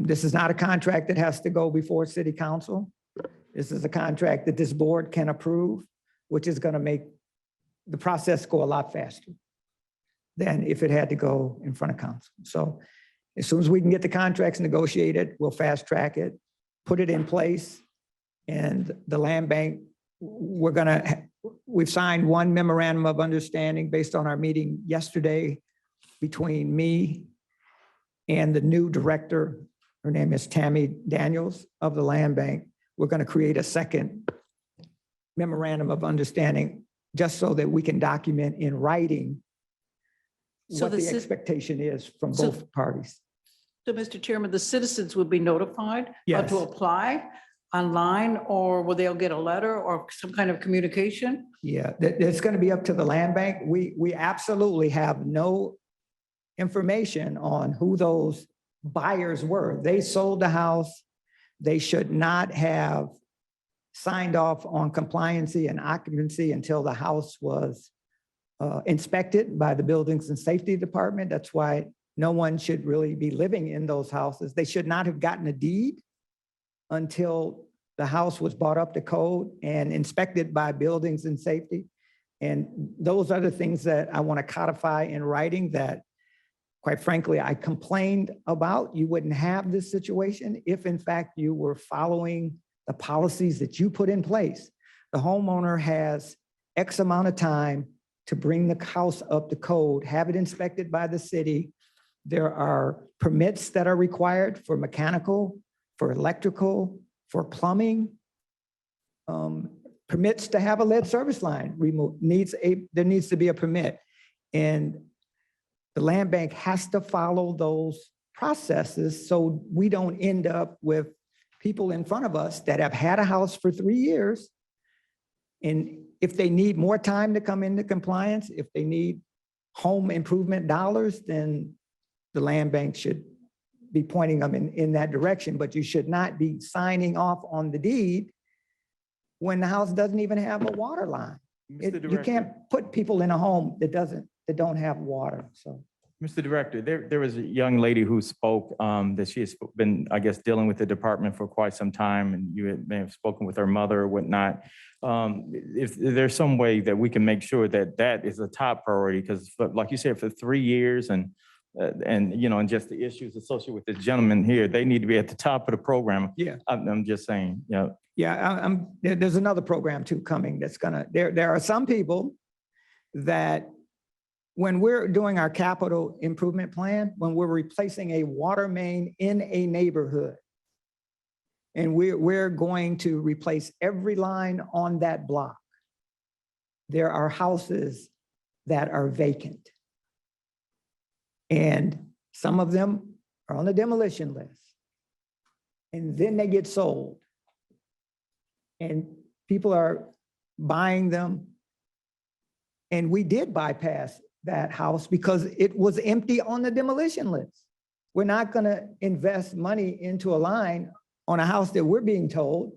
This is not a contract that has to go before City Council. This is a contract that this board can approve, which is going to make the process go a lot faster. than if it had to go in front of council. So as soon as we can get the contracts negotiated, we'll fast track it, put it in place. And the land bank, we've signed one memorandum of understanding based on our meeting yesterday between me and the new director. Her name is Tammy Daniels of the land bank. We're going to create a second memorandum of understanding just so that we can document in writing So what the the ci- expectation is from So- both parties. So, Mr. Chairman, the citizens will be notified Yes. to apply online, or will they get a letter or some kind of communication? Yeah, it's going to be up to the land bank. We absolutely have no information on who those buyers were. They sold the house. They should not have signed off on compliancy and occupancy until the house was inspected by the Buildings and Safety Department. That's why no one should really be living in those houses. They should not have gotten a deed until the house was brought up to code and inspected by Buildings and Safety. And those are the things that I want to codify in writing that, quite frankly, I complained about. You wouldn't have this situation if in fact you were following the policies that you put in place. The homeowner has X amount of time to bring the house up to code, have it inspected by the city. There are permits that are required for mechanical, for electrical, for plumbing. Permits to have a lead service line removed, there needs to be a permit. And the land bank has to follow those processes so we don't end up with people in front of us that have had a house for 3 years. And if they need more time to come into compliance, if they need home improvement dollars, then the land bank should be pointing them in that direction, but you should not be signing off on the deed when the house doesn't even have a water line. You can't put people in a home that don't have water, so. Mr. Director, there was a young lady who spoke that she has been, I guess, dealing with the department for quite some time, and you may have spoken with her mother or whatnot. If there's some way that we can make sure that that is a top priority, because like you said, for 3 years and just the issues associated with this gentleman here, they need to be at the top of the program. Yeah. I'm just saying, Yeah, there's another program too coming that's there are some people that when we're doing our capital improvement plan, when we're replacing a water main in a neighborhood, and we're going to replace every line on that block, there are houses that are vacant. And some of them are on the demolition list. And then they get sold. And people are buying them. And we did bypass that house because it was empty on the demolition list. We're not going to invest money into a line on a house that we're being told.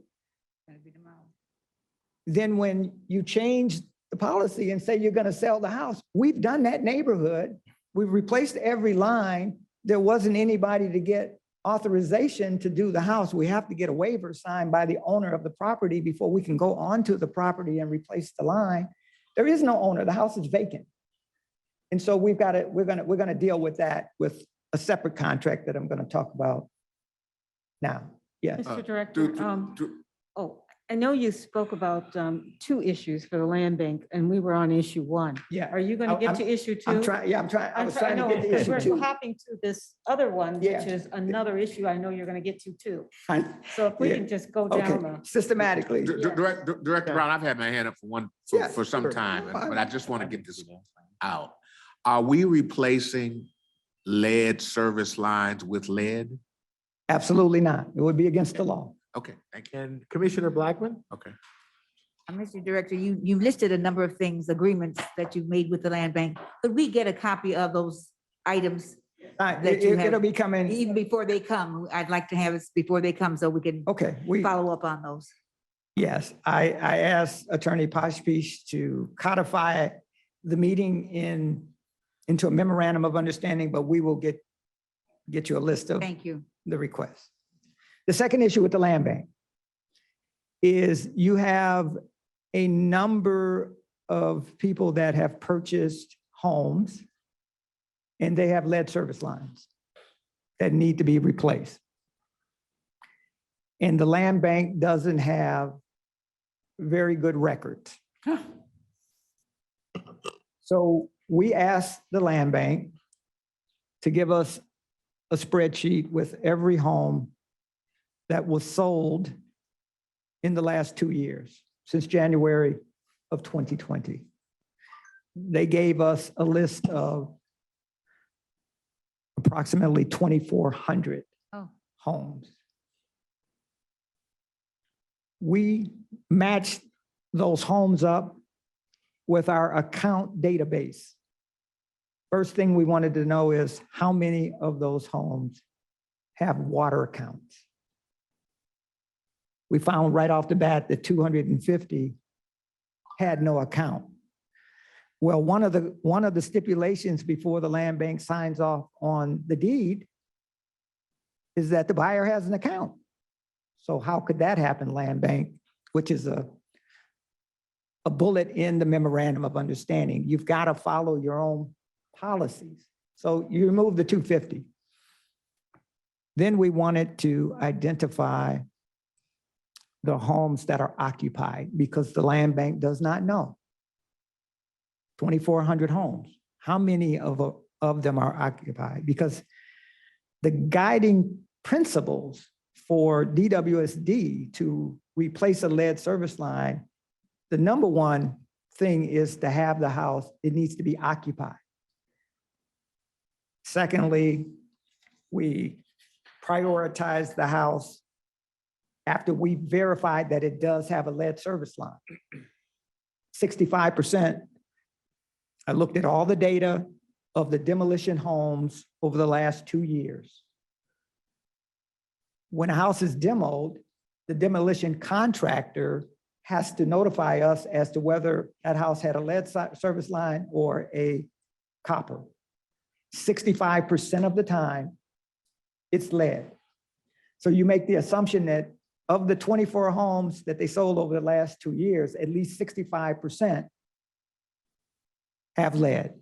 Then when you change the policy and say you're going to sell the house, we've done that neighborhood. We've replaced every line. There wasn't anybody to get authorization to do the house. We have to get a waiver signed by the owner of the property before we can go onto the property and replace the line. There is no owner. The house is vacant. And so we're going to deal with that with a separate contract that I'm going to talk about now. Yes. Mr. Director, I know you spoke about 2 issues for the land bank, and we were on issue 1. Yeah. Are you going to get to issue 2? I'm trying. I was trying to get to issue 2. We're hopping to this other one, Yeah. which is another issue I know you're going to get to too. Fine. So if we Yeah. can just go Okay, down the. systematically. Director Brown, I've had my hand up Yeah, for some sure. time, Fine. but I just want to get this out. Are we replacing lead service lines with lead? Absolutely not. It would be against the law. Okay, thank you. And Commissioner Blackman? Okay. Mr. Director, you listed a number of things, agreements that you've made with the land bank. Could we get a copy of those items? That you have, It'll be coming. even before they come? I'd like to have it before they come so we can follow up on those. Yes, I asked Attorney Poshpish to codify the meeting into a memorandum of understanding, but we will get you a list of Thank you. the requests. The second issue with the land bank is you have a number of people that have purchased homes and they have lead service lines that need to be replaced. And the land bank doesn't have very good records. So we asked the land bank to give us a spreadsheet with every home that was sold in the last 2 years, since January of 2020. They gave us a list of approximately 2,400 homes. We matched those homes up with our account database. First thing we wanted to know is how many of those homes have water accounts. We found right off the bat that 250 had no account. Well, one of the stipulations before the land bank signs off on the deed is that the buyer has an account. So how could that happen, land bank, which is a bullet in the memorandum of understanding? You've got to follow your own policies. So you remove the 250. Then we wanted to identify the homes that are occupied, because the land bank does not know. 2,400 homes, how many of them are occupied? Because the guiding principles for DWSD to replace a lead service line, the number one thing is to have the house, it needs to be occupied. Secondly, we prioritize the house after we verified that it does have a lead service line. 65%, I looked at all the data of the demolition homes over the last 2 years. When a house is demoed, the demolition contractor has to notify us as to whether that house had a lead service line or a copper. 65% of the time, it's lead. So you make the assumption that of the 24 homes that they sold over the last 2 years, at least 65% have lead.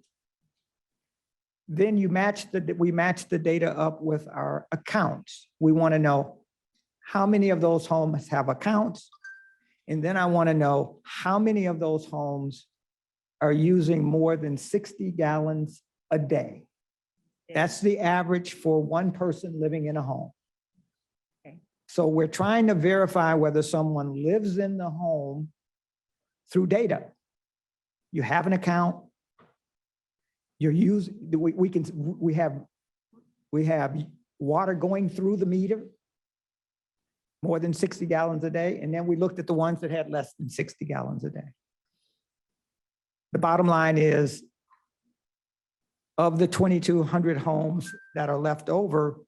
Then we match the data up with our accounts. We want to know how many of those homes have accounts. And then I want to know how many of those homes are using more than 60 gallons a day. That's the average for one person living in a home. So we're trying to verify whether someone lives in the home through data. You have an account. You're using, we have water going through the meter, more than 60 gallons a day. And then we looked at the ones that had less than 60 gallons a day. The bottom line is, of the 2,200 homes that are left over,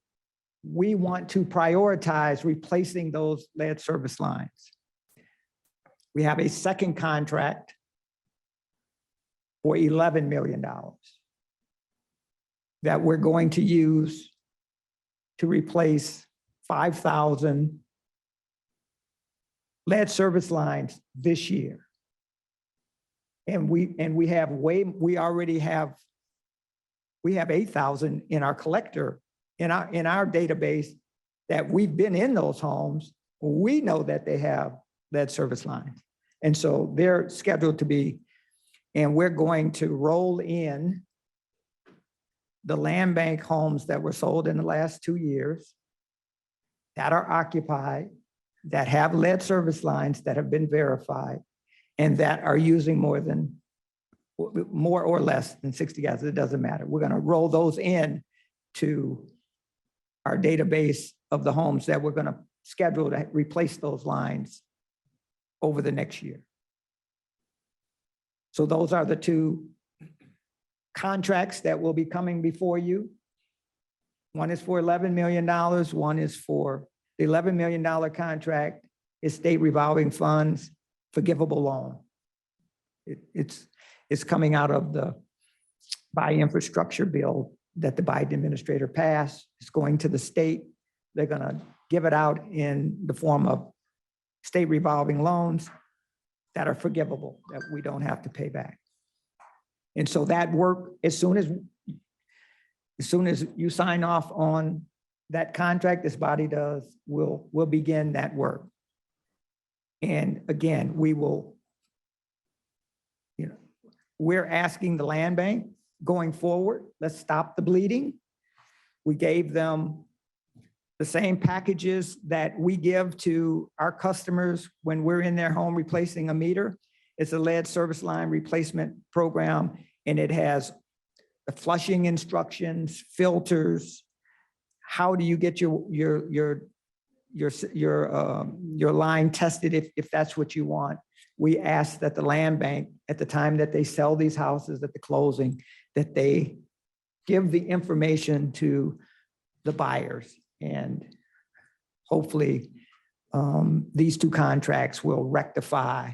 we want to prioritize replacing those lead service lines. We have a second contract for $11 million that we're going to use to replace 5,000 lead service lines this year. And we already have 8,000 in our collector, in our database, that we've been in those homes. We know that they have lead service lines. And so they're scheduled to be, and we're going to roll in the land bank homes that were sold in the last 2 years that are occupied, that have lead service lines that have been verified, and that are using more or less than 60 gallons. It doesn't matter. We're going to roll those in to our database of the homes that we're going to schedule to replace those lines over the next year. So those are the two contracts that will be coming before you. One is for $11 million. One is for the $11 million contract is state revolving funds, forgivable loan. It's coming out of the infrastructure bill that the Biden administrator passed. It's going to the state. They're going to give it out in the form of state revolving loans that are forgivable, that we don't have to pay back. And so that work, as soon as as soon as you sign off on that contract, this body does, we'll begin that work. And again, we will, we're asking the land bank going forward, let's stop the bleeding. We gave them the same packages that we give to our customers when we're in their home replacing a meter. It's a lead service line replacement program, and it has the flushing instructions, filters. How do you get your line tested if that's what you want? We ask that the land bank, at the time that they sell these houses at the closing, that they give the information to the buyers. And hopefully these two contracts will rectify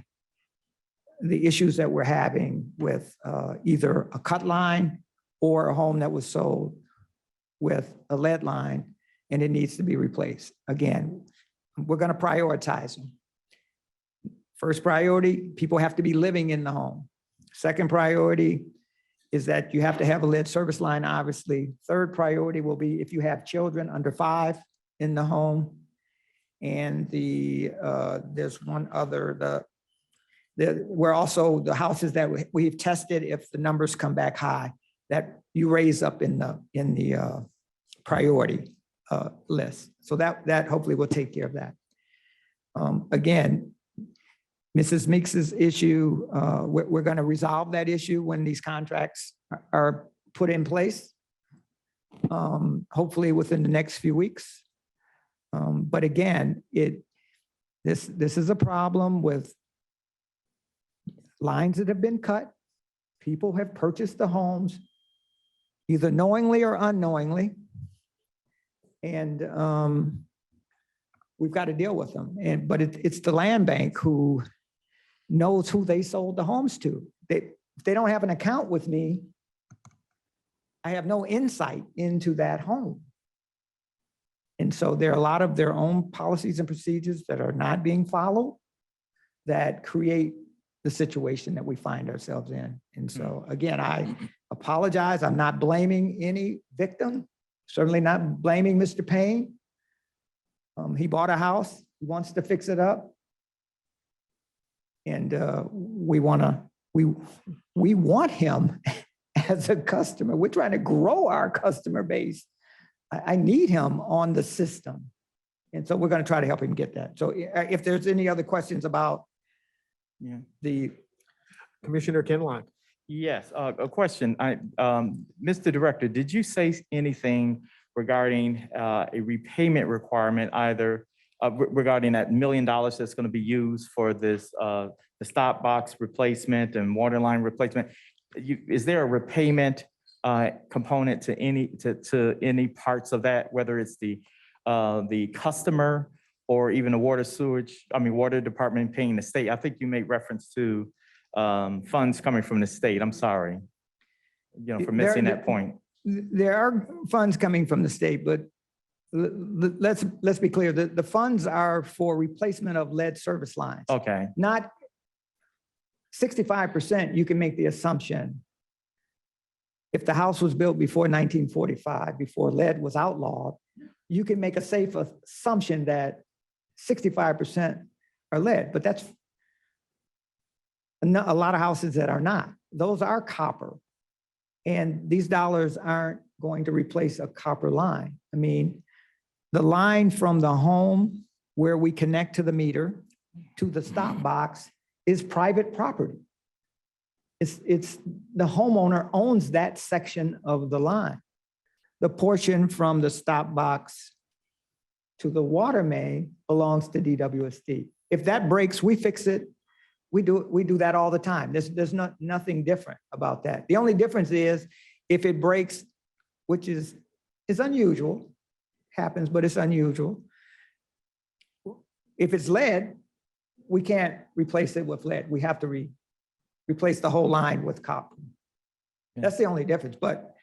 the issues that we're having with either a cut line or a home that was sold with a lead line and it needs to be replaced. Again, we're going to prioritize them. First priority, people have to be living in the home. Second priority is that you have to have a lead service line, obviously. Third priority will be if you have children under 5 in the home. And there's one other, we're also the houses that we've tested, if the numbers come back high, that you raise up in the priority list. So that hopefully will take care of that. Again, Mrs. Meeks's issue, we're going to resolve that issue when these contracts are put in place, hopefully within the next few weeks. But again, this is a problem with lines that have been cut. People have purchased the homes either knowingly or unknowingly. And we've got to deal with them. But it's the land bank who knows who they sold the homes to. If they don't have an account with me, I have no insight into that home. And so there are a lot of their own policies and procedures that are not being followed that create the situation that we find ourselves in. And so again, I apologize. I'm not blaming any victim, certainly not blaming Mr. Payne. He bought a house, he wants to fix it up. And we want him as a customer. We're trying to grow our customer base. I need him on the system. And so we're going to try to help him get that. So if there's any other questions about the Commissioner Kinlock. Yes, a question. Mr. Director, did you say anything regarding a repayment requirement, either regarding that $1 million that's going to be used for this, the stop box replacement and water line replacement? Is there a repayment component to any parts of that, whether it's the customer or even the water department paying the state? I think you made reference to funds coming from the state. I'm sorry, for missing that point. There are funds coming from the state, but let's be clear. The funds are for replacement of lead service lines. Okay. Not 65%, you can make the assumption. If the house was built before 1945, before lead was outlawed, you can make a safe assumption that 65% are lead, but that's a lot of houses that are not. Those are copper. And these dollars aren't going to replace a copper line. I mean, the line from the home where we connect to the meter to the stop box is private property. It's the homeowner owns that section of the line. The portion from the stop box to the water main belongs to DWSD. If that breaks, we fix it. We do that all the time. There's nothing different about that. The only difference is if it breaks, which is unusual, happens, but it's unusual. If it's lead, we can't replace it with lead. We have to replace the whole line with copper. That's the only difference. But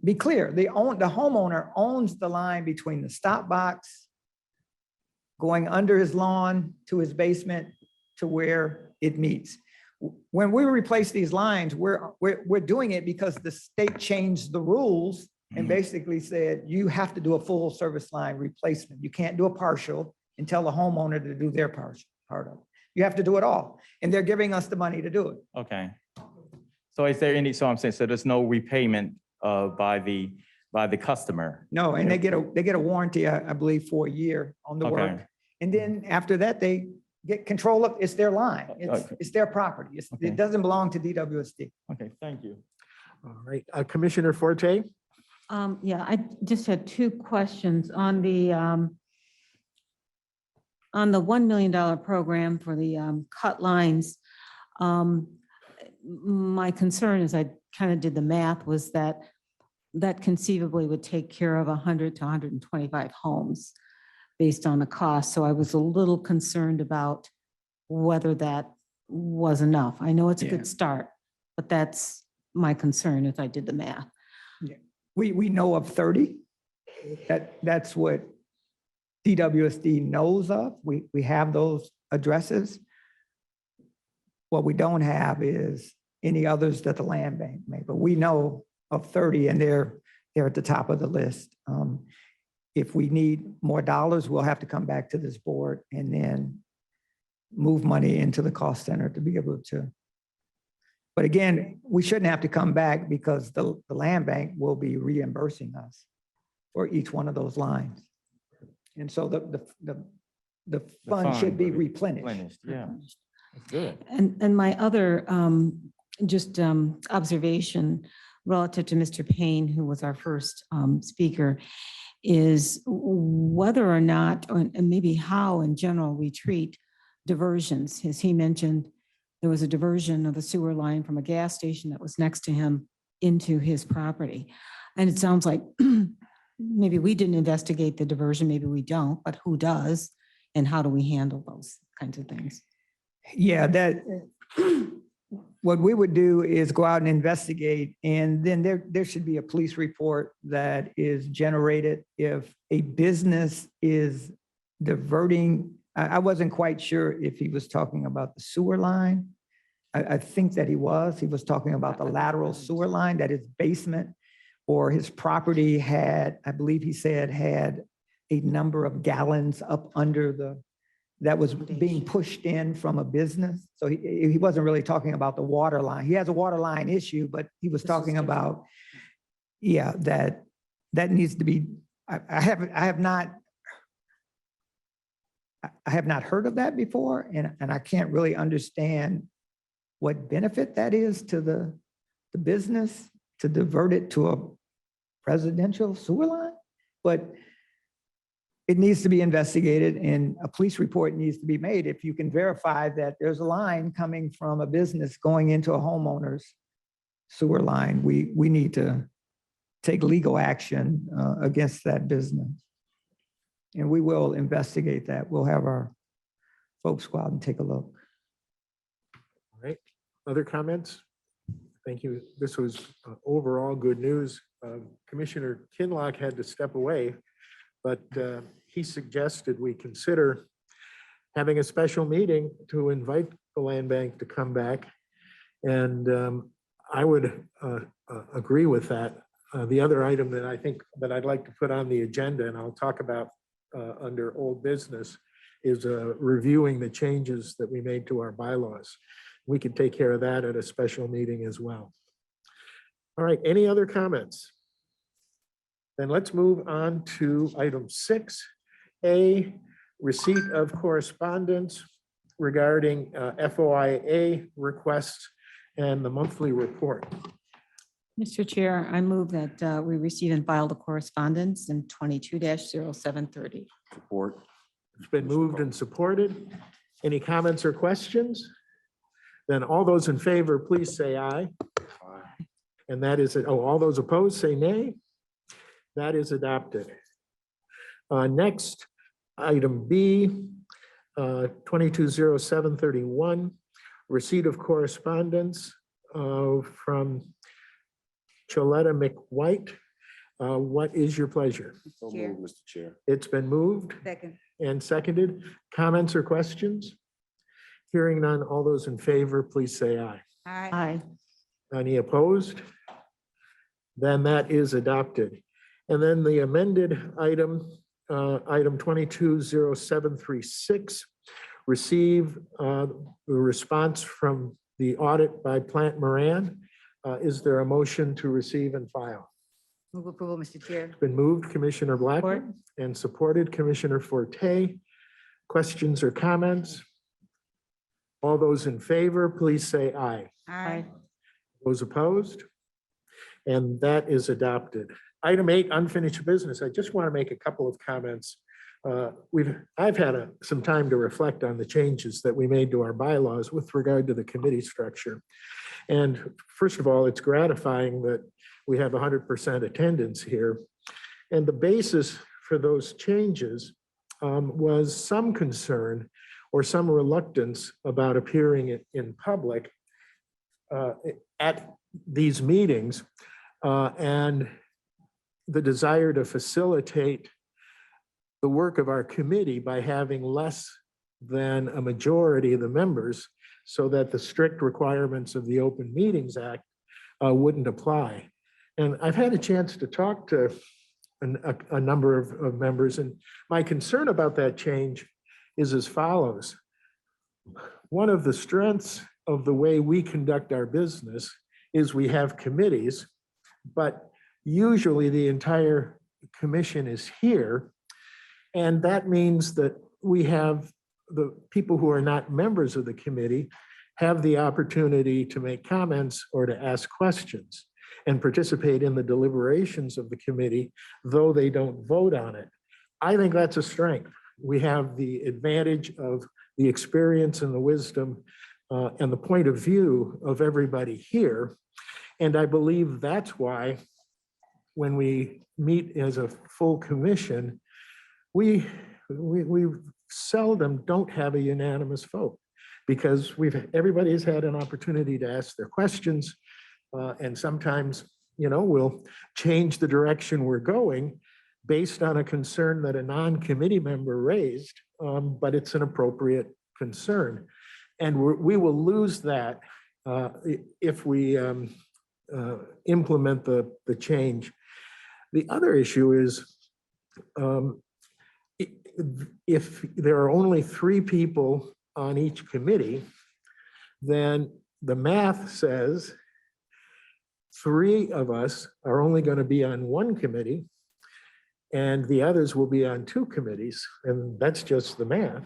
be clear, the homeowner owns the line between the stop box going under his lawn to his basement to where it meets. when we replace these lines, we're doing it because the state changed the rules and basically said, you have to do a full service line replacement. You can't do a partial and tell the homeowner to do their part of it. You have to do it all. And they're giving us the money to do it. Okay. So is there any, so I'm saying, so there's no repayment by the customer? No, and they get a warranty, I believe, for a year on the work. Okay. And then after that, they get control of, it's their line. It's their property. Okay. It doesn't belong to DWSD. Okay, thank you. All right, Commissioner Forte? Yeah, I just had two questions on the $1 million program for the cut lines. My concern, as I kind of did the math, was that conceivably would take care of 100 to 125 homes based on the cost. So I was a little concerned about whether that was enough. I know it's a good start, but that's my concern as I did the math. Yeah. We know of 30. That's what DWSD knows of. We have those addresses. What we don't have is any others that the land bank made, but we know of 30 and they're at the top of the list. If we need more dollars, we'll have to come back to this board and then move money into the cost center to be able to. But again, we shouldn't have to come back because the land bank will be reimbursing us for each one of those lines. And so the fund should be replenished. Yeah, that's good. And my other observation relative to Mr. Payne, who was our first speaker, is whether or not, and maybe how in general we treat diversions. As he mentioned, there was a diversion of a sewer line from a gas station that was next to him into his property. And it sounds like maybe we didn't investigate the diversion, maybe we don't, but who does? And how do we handle those kinds of things? Yeah, what we would do is go out and investigate, and then there should be a police report that is generated if a business is diverting. I wasn't quite sure if he was talking about the sewer line. I think that he was talking about the lateral sewer line, that his basement or his property had, I believe he said, had a number of gallons up under that was being pushed in from a business. So he wasn't really talking about the water line. He has a water line issue, but he was talking about, that needs to be, I have not heard of that before, and I can't really understand what benefit that is to the business to divert it to a residential sewer line, but it needs to be investigated and a police report needs to be made if you can verify that there's a line coming from a business going into a homeowner's sewer line. We need to take legal action against that business. And we will investigate that. We'll have our folks go out and take a look. All right, other comments? Thank you. This was overall good news. Commissioner Kinlock had to step away, but he suggested we consider having a special meeting to invite the land bank to come back. And I would agree with that. The other item that I think that I'd like to put on the agenda, and I'll talk about under old business, is reviewing the changes that we made to our bylaws. We could take care of that at a special meeting as well. All right, any other comments? Then let's move on to item 6A, receipt of correspondence regarding FOIA requests and the monthly report. Mr. Chair, I move that we receive and file the correspondence in 22-0730. Support. It's been moved and supported. Any comments or questions? Then all those in favor, please say aye. Aye. And that is, all those opposed, say nay. That is adopted. Next, item B, 220731, receipt of correspondence from Choletta McWhite. What is your pleasure? So moved, Mr. Chair. It's been moved Second. and seconded. Comments or questions? Hearing none, all those in favor, please say aye. Aye. Any opposed? Then that is adopted. And then the amended item, item 220736, receive the response from the audit by Plant Moran. Is there a motion to receive and file? Move approval, Mr. Chair. Been moved, Commissioner Blackman, and supported, Commissioner Forte. Questions or comments? All those in favor, please say aye. Aye. Those opposed? And that is adopted. Item 8, unfinished business. I just want to make a couple of comments. I've had some time to reflect on the changes that we made to our bylaws with regard to the committee structure. And first of all, it's gratifying that we have 100% attendance here. And the basis for those changes was some concern or some reluctance about appearing in public at these meetings, and the desire to facilitate the work of our committee by having less than a majority of the members so that the strict requirements of the Open Meetings Act wouldn't apply. And I've had a chance to talk to a number of members, and my concern about that change is as follows. One of the strengths of the way we conduct our business is we have committees, but usually the entire commission is here. And that means that we have the people who are not members of the committee have the opportunity to make comments or to ask questions and participate in the deliberations of the committee, though they don't vote on it. I think that's a strength. We have the advantage of the experience and the wisdom and the point of view of everybody here. And I believe that's why when we meet as a full commission, we seldom don't have a unanimous vote because everybody has had an opportunity to ask their questions. And sometimes, we'll change the direction we're going based on a concern that a non-committee member raised, but it's an appropriate concern. And we will lose that if we implement the change. The other issue is if there are only 3 people on each committee, then the math says 3 of us are only going to be on 1 committee and the others will be on 2 committees. And that's just the math.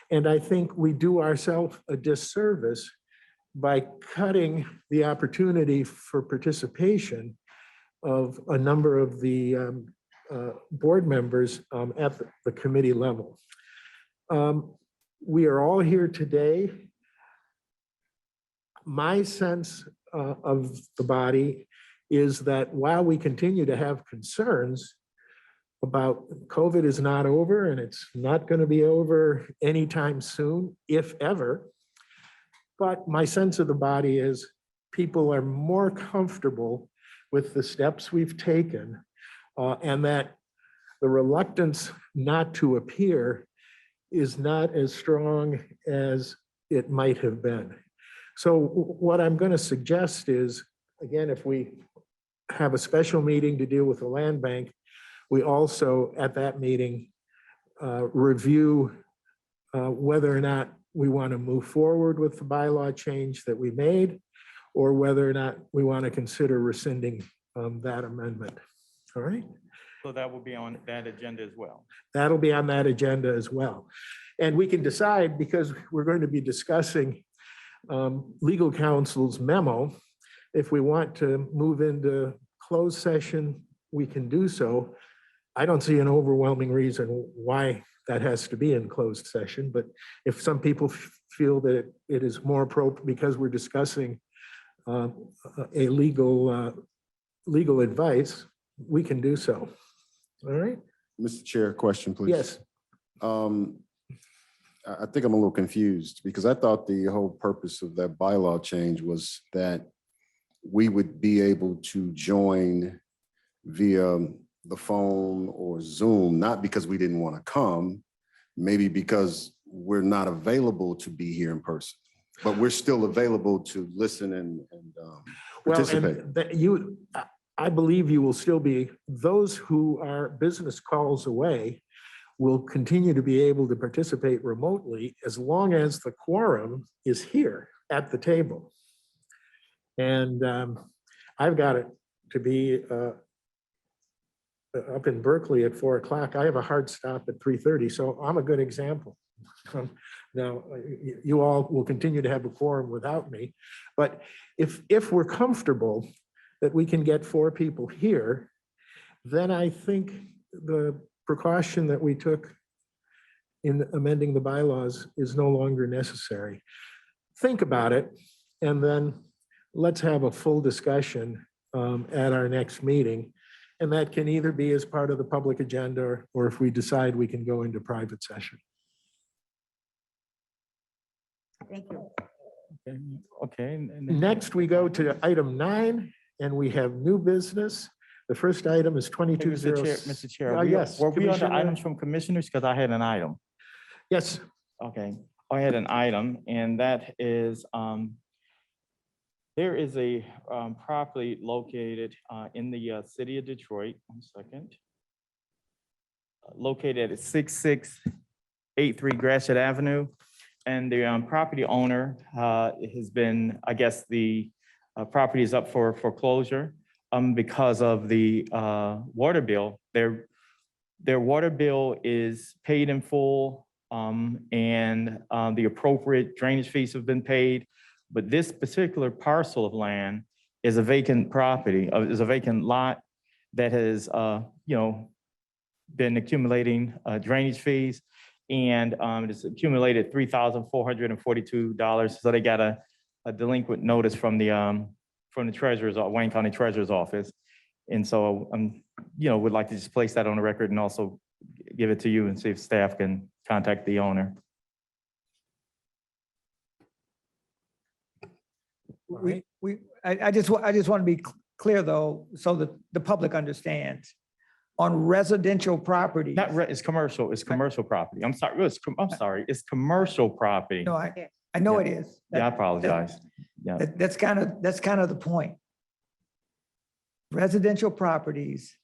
And I think we do ourselves a disservice by cutting the opportunity for participation of a number of the board members at the committee level. We are all here today. My sense of the body is that while we continue to have concerns about COVID is not over and it's not going to be over anytime soon, if ever. But my sense of the body is people are more comfortable with the steps we've taken and that the reluctance not to appear is not as strong as it might have been. So what I'm going to suggest is, again, if we have a special meeting to deal with the land bank, we also at that meeting review whether or not we want to move forward with the bylaw change that we made, or whether or not we want to consider rescinding that amendment. All right. So that will be on that agenda as well. That'll be on that agenda as well. And we can decide, because we're going to be discussing legal counsel's memo. If we want to move into closed session, we can do so. I don't see an overwhelming reason why that has to be in closed session, but if some people feel that it is more appropriate because we're discussing a legal advice, we can do so. All right. Mr. Chair, question, please. Yes. I think I'm a little confused because I thought the whole purpose of that bylaw change was that we would be able to join via the phone or Zoom, not because we didn't want to come, maybe because we're not available to be here in person. But we're still available to listen and Well, participate. and I believe you will still be, those who are business calls away will continue to be able to participate remotely as long as the quorum is here at the table. And I've got it to be up in Berkeley at 4 o'clock. I have a hard stop at 3:30, so I'm a good example. Now, you all will continue to have a quorum without me, but if we're comfortable that we can get 4 people here, then I think the precaution that we took in amending the bylaws is no longer necessary. Think about it, and then let's have a full discussion at our next meeting. And that can either be as part of the public agenda, or if we decide we can go into private session. Thank you. Okay. Next, we go to item 9, and we have new business. The first item is 2206. Mr. Chair, Yes. were we on the Commissioner? items from commissioners? Because I had an item. Yes. Okay, I had an item, and that is, there is a property located in the city of Detroit, one second. Located at 6683 Gratiot Avenue. And the property owner has been, I guess the property is up for foreclosure because of the water bill. Their water bill is paid in full and the appropriate drainage fees have been paid. But this particular parcel of land is a vacant property, is a vacant lot that has, been accumulating drainage fees, and it's accumulated $3,442. So they got a delinquent notice from the treasurer's, Wayne County Treasurer's Office, and so would like to just place that on the record and also give it to you and see if staff can contact the owner. I just want to be clear though, so that the public understands. On residential property. It's commercial. It's commercial property. I'm sorry. I'm sorry. It's commercial property. No, I know it is. Yeah, I apologize. Yeah. That's kind of the point. Residential properties,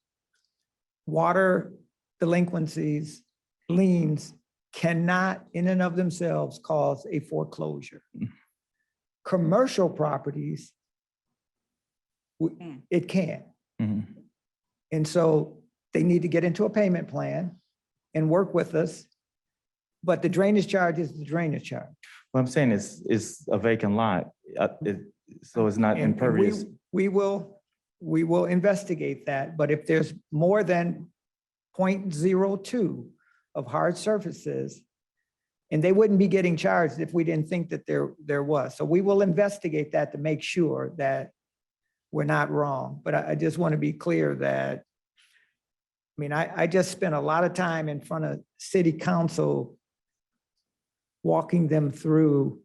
water delinquencies, liens cannot in and of themselves cause a foreclosure. Commercial properties, it can. Mhm. And so they need to get into a payment plan and work with us. But the drainage charge is the drainage charge. What I'm saying is a vacant lot, so it's not And impervious. we will investigate that, but if there's more than 0.02 of hard surfaces, and they wouldn't be getting charged if we didn't think that there was. So we will investigate that to make sure that we're not wrong. But I just want to be clear that, I just spent a lot of time in front of city council walking them through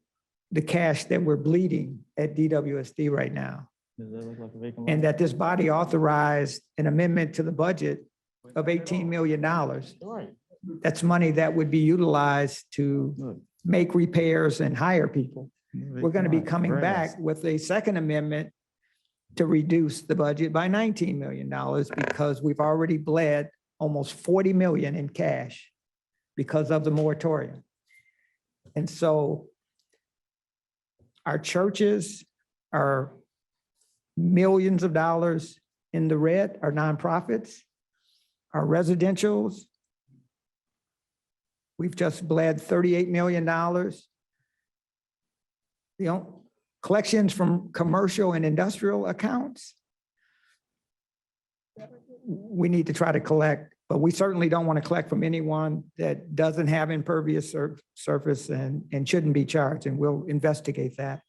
the cash that we're bleeding at DWSD right now. Does that look like a vacant lot? And that this body authorized an amendment to the budget of $18 million. Right. That's money that would be utilized to make repairs and hire people. We're going to be coming back with a second amendment to reduce the budget by $19 million because we've already bled almost $40 million in cash because of the moratorium. And so our churches are millions of dollars in the red, our nonprofits, our residentials. We've just bled $38 million. Collections from commercial and industrial accounts, we need to try to collect, but we certainly don't want to collect from anyone that doesn't have impervious surface and shouldn't be charged, and we'll investigate that.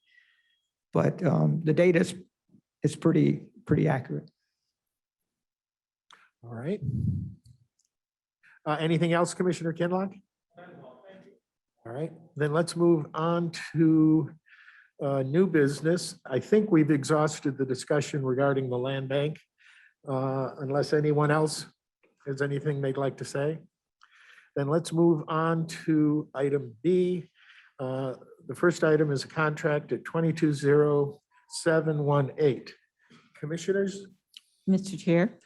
But the data is pretty accurate. All right. Anything else, Commissioner Kinlock? All right, then let's move on to new business. I think we've exhausted the discussion regarding the land bank, unless anyone else has anything they'd like to say. Then let's move on to item B, The first item is a contract at 220718. Commissioners? Mr. Chair,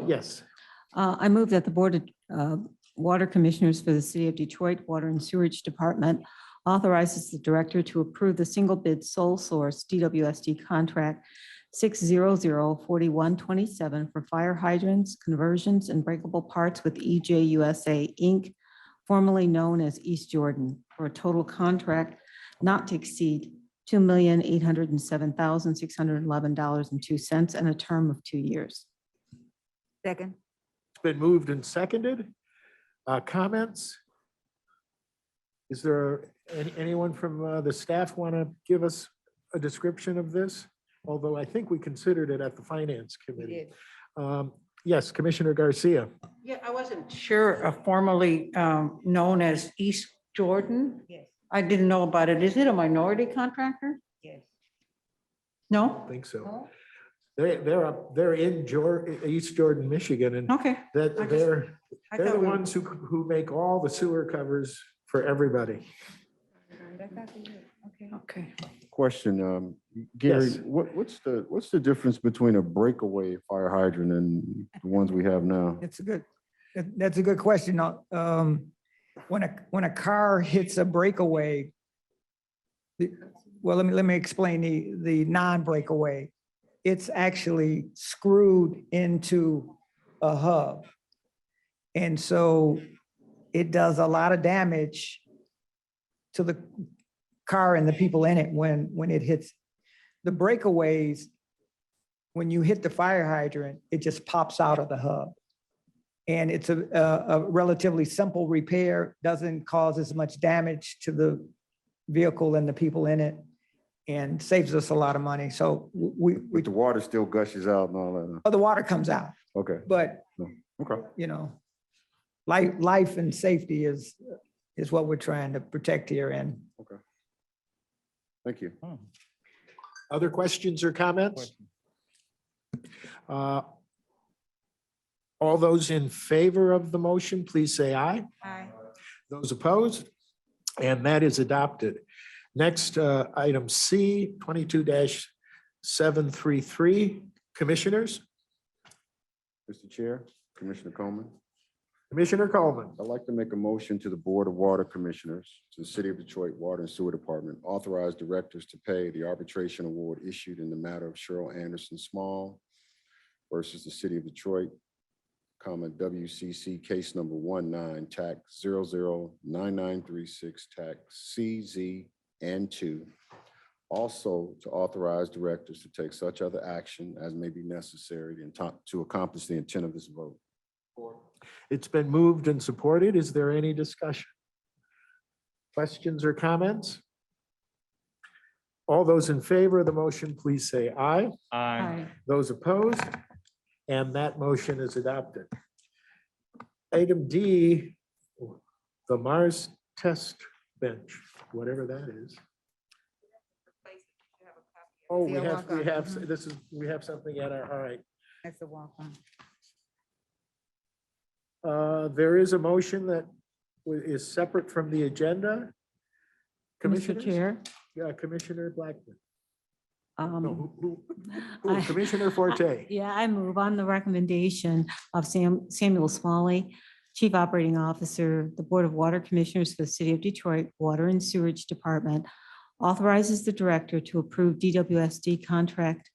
Yes. I move that the Board of Water Commissioners for the City of Detroit Water and Sewerage Department authorizes the director to approve the single bid sole source DWSD contract 6004127 for fire hydrants, conversions, and breakable parts with EJ USA Inc., formerly known as East Jordan, for a total contract not to exceed $2,807,611.02 and a term of 2 years. Second. It's been moved and seconded. Comments? Is there anyone from the staff want to give us a description of this? Although I think we considered it at the Finance Committee. Yes, Commissioner Garcia. Yeah, I wasn't sure, formerly known as East Jordan. Yes. I didn't know about it. Is it a minority contractor? Yes. No? I think so. They're in East Jordan, Michigan, and Okay. that I just- they're I the thought we- ones who make all the sewer covers for everybody. Okay. Question, Gary, Yes. what's the difference between a breakaway fire hydrant and the ones we have now? That's a good question. When a car hits a breakaway, well, let me explain the non-breakaway. It's actually screwed into a hub. And so it does a lot of damage to the car and the people in it when it hits. The breakaways, when you hit the fire hydrant, it just pops out of the hub. And it's a relatively simple repair, doesn't cause as much damage to the vehicle and the people in it, and saves us a lot of money. So But the water still gushes out and all that. the water comes out, Okay, but, okay. life and safety is what we're trying to protect here. And Thank you. Other questions or comments? All those in favor of the motion, please say aye. Aye. Those opposed? And that is adopted. Next, item C, 22-733, Commissioners. Mr. Chair, Commissioner Coleman. Commissioner Coleman. I'd like to make a motion to the Board of Water Commissioners, to the City of Detroit Water and Sewer Department, authorize directors to pay the arbitration award issued in the matter of Cheryl Anderson Small versus the City of Detroit, WCC case number 19, TAC 009936, TAC CZ and 2. Also to authorize directors to take such other action as may be necessary to accomplish the intent of this vote. It's been moved and supported. Is there any discussion? Questions or comments? All those in favor of the motion, please say aye. Aye. Those opposed? And that motion is adopted. Item D, the Mars test bench, whatever that is. Oh, we have something at our, all right. That's the walk-on. There is a motion that is separate from the agenda. Mr. Commissioners? Chair. Yeah, Commissioner Blackman. um, Who? I- Commissioner Forte. Yeah, I move on the recommendation of Samuel Smalley, Chief Operating Officer, the Board of Water Commissioners for the City of Detroit Water and Sewerage Department authorizes the director to approve DWSD contract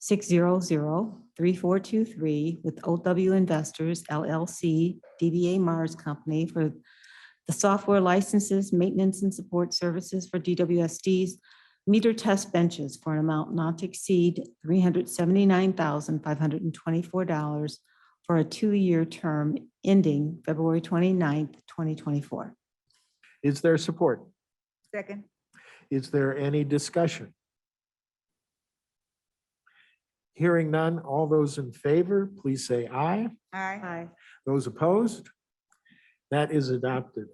6003423 with OW Investors LLC, DBA Mars Company for the software licenses, maintenance and support services for DWSD's meter test benches for an amount not to exceed $379,524 for a 2-year term ending February 29th, 2024. Is there support? Second. Is there any discussion? Hearing none, all those in favor, please say aye. Aye. Those opposed? That is adopted.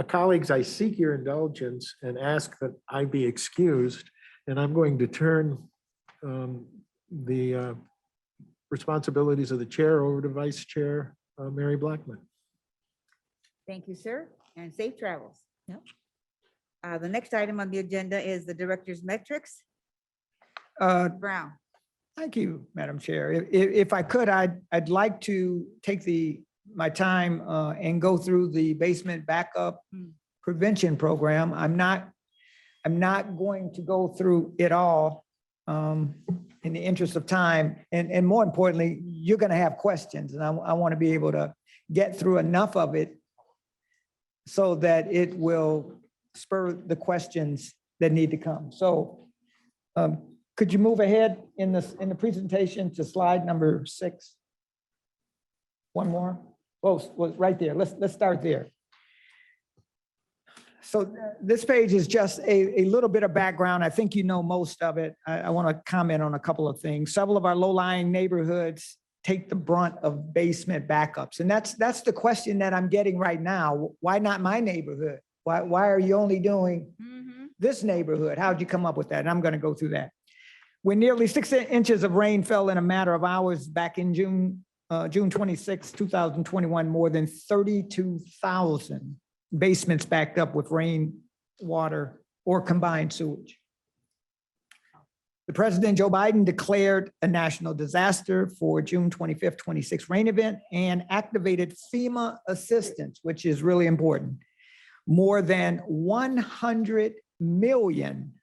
Colleagues, I seek your indulgence and ask that I be excused, and I'm going to turn the responsibilities of the chair over to Vice Chair Mary Blackman. Thank you, sir, and safe travels. Yep. The next item on the agenda is the director's metrics. Brown. Thank you, Madam Chair. If I could, I'd like to take my time and go through the basement backup prevention program. I'm not going to go through it all in the interest of time. And more importantly, you're going to have questions, and I want to be able to get through enough of it so that it will spur the questions that need to come. So could you move ahead in the presentation to slide number 6? One more. Oh, right there. Let's start there. So this page is just a little bit of background. I think you know most of it. I want to comment on a couple of things. Several of our low-lying neighborhoods take the brunt of basement backups. And that's the question that I'm getting right now. Why not my neighborhood? Why are you only doing this neighborhood? How'd you come up with that? And I'm going to go through that. When nearly 6 inches of rain fell in a matter of hours back in June 26, 2021, more than 32,000 basements backed up with rain, water, or combined sewage. The President Joe Biden declared a national disaster for June 25th, 26 rain event and activated FEMA assistance, which is really important. More than $100 million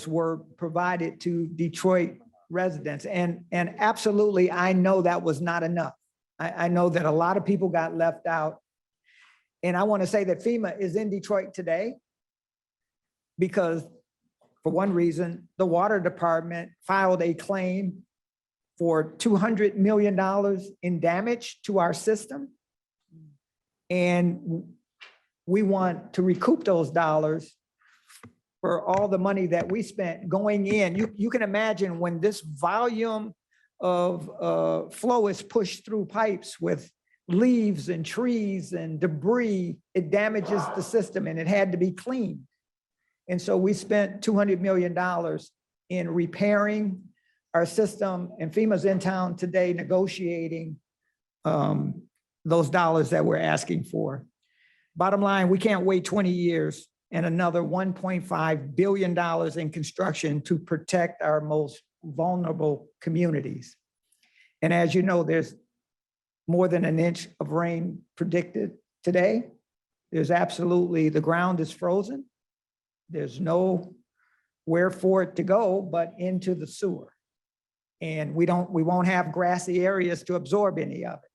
were provided to Detroit residents. And absolutely, I know that was not enough. I know that a lot of people got left out. And I want to say that FEMA is in Detroit today because, for one reason, the water department filed a claim for $200 million in damage to our system. And we want to recoup those dollars for all the money that we spent going in. You can imagine when this volume of flow is pushed through pipes with leaves and trees and debris, it damages the system and it had to be cleaned. And so we spent $200 million in repairing our system, and FEMA's in town today negotiating those dollars that we're asking for. Bottom line, we can't wait 20 years and another $1.5 billion in construction to protect our most vulnerable communities. And as you know, there's more than an inch of rain predicted today. There's absolutely, the ground is frozen. There's nowhere for it to go but into the sewer. And we won't have grassy areas to absorb any of it.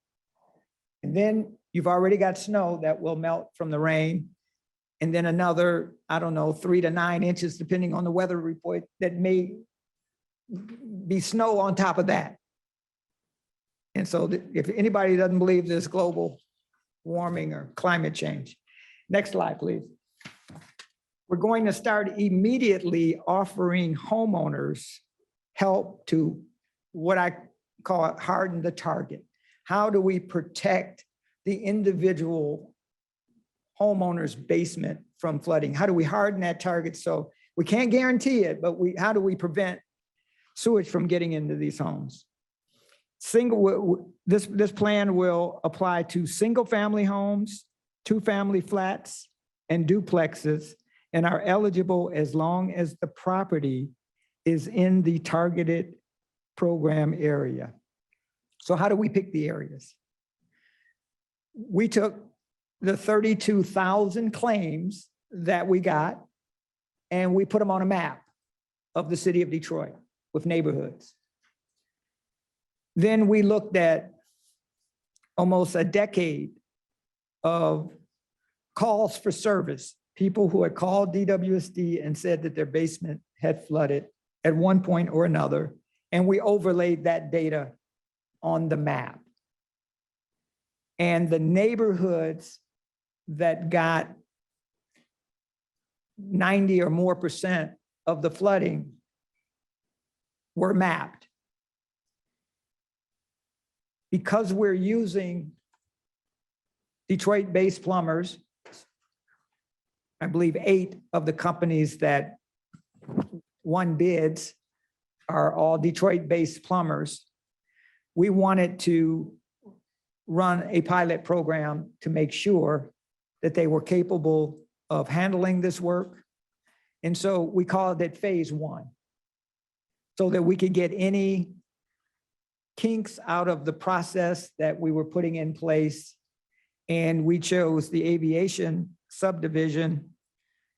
And then you've already got snow that will melt from the rain. And then another, I don't know, 3 to 9 inches, depending on the weather report, that may be snow on top of that. And so if anybody doesn't believe there's global warming or climate change. Next slide, please. We're going to start immediately offering homeowners help to what I call it, harden the target. How do we protect the individual homeowner's basement from flooding? How do we harden that target? So we can't guarantee it, but how do we prevent sewage from getting into these homes? This plan will apply to single-family homes, 2-family flats, and duplexes, and are eligible as long as the property is in the targeted program area. So how do we pick the areas? We took the 32,000 claims that we got, and we put them on a map of the city of Detroit with neighborhoods. Then we looked at almost a decade of calls for service, people who had called DWSD and said that their basement had flooded at one point or another, and we overlaid that data on the map. And the neighborhoods that got 90 or more % of the flooding were mapped. Because we're using Detroit-based plumbers, I believe 8 of the companies that won bids are all Detroit-based plumbers. We wanted to run a pilot program to make sure that they were capable of handling this work. And so we called it phase one, so that we could get any kinks out of the process that we were putting in place. And we chose the aviation subdivision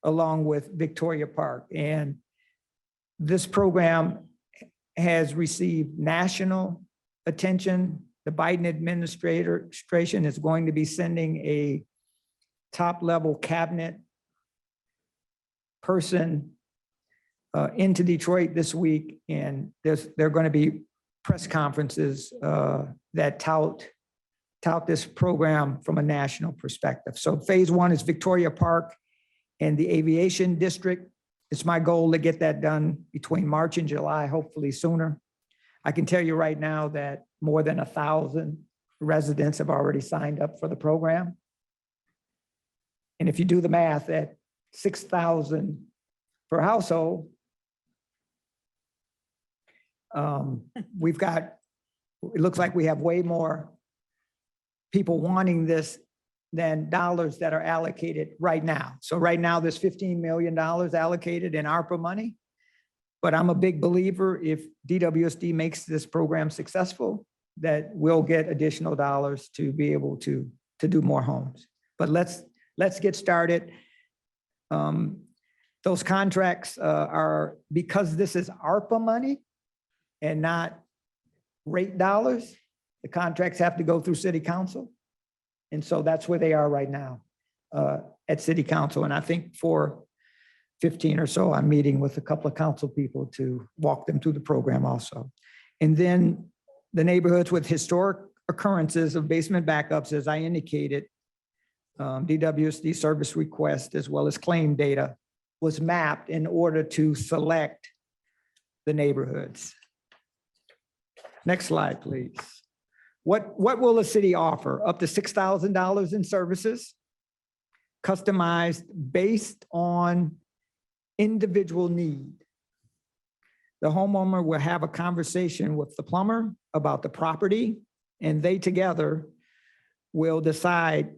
along with Victoria Park. And this program has received national attention. The Biden administration is going to be sending a top-level cabinet person into Detroit this week, and there are going to be press conferences that tout this program from a national perspective. So phase one is Victoria Park and the aviation district. It's my goal to get that done between March and July, hopefully sooner. I can tell you right now that more than 1,000 residents have already signed up for the program. And if you do the math at 6,000 per household, we've got, it looks like we have way more people wanting this than dollars that are allocated right now. So right now, there's $15 million allocated in ARPA money. But I'm a big believer, if DWSD makes this program successful, that we'll get additional dollars to be able to do more homes. But let's get started. Those contracts are, because this is ARPA money and not rate dollars, the contracts have to go through city council. And so that's where they are right now at city council. And I think for 15 or so, I'm meeting with a couple of council people to walk them through the program also. And then the neighborhoods with historic occurrences of basement backups, as I indicated, DWSD service request as well as claim data was mapped in order to select the neighborhoods. Next slide, please. What will the city offer? Up to $6,000 in services, customized based on individual need. The homeowner will have a conversation with the plumber about the property, and they together will decide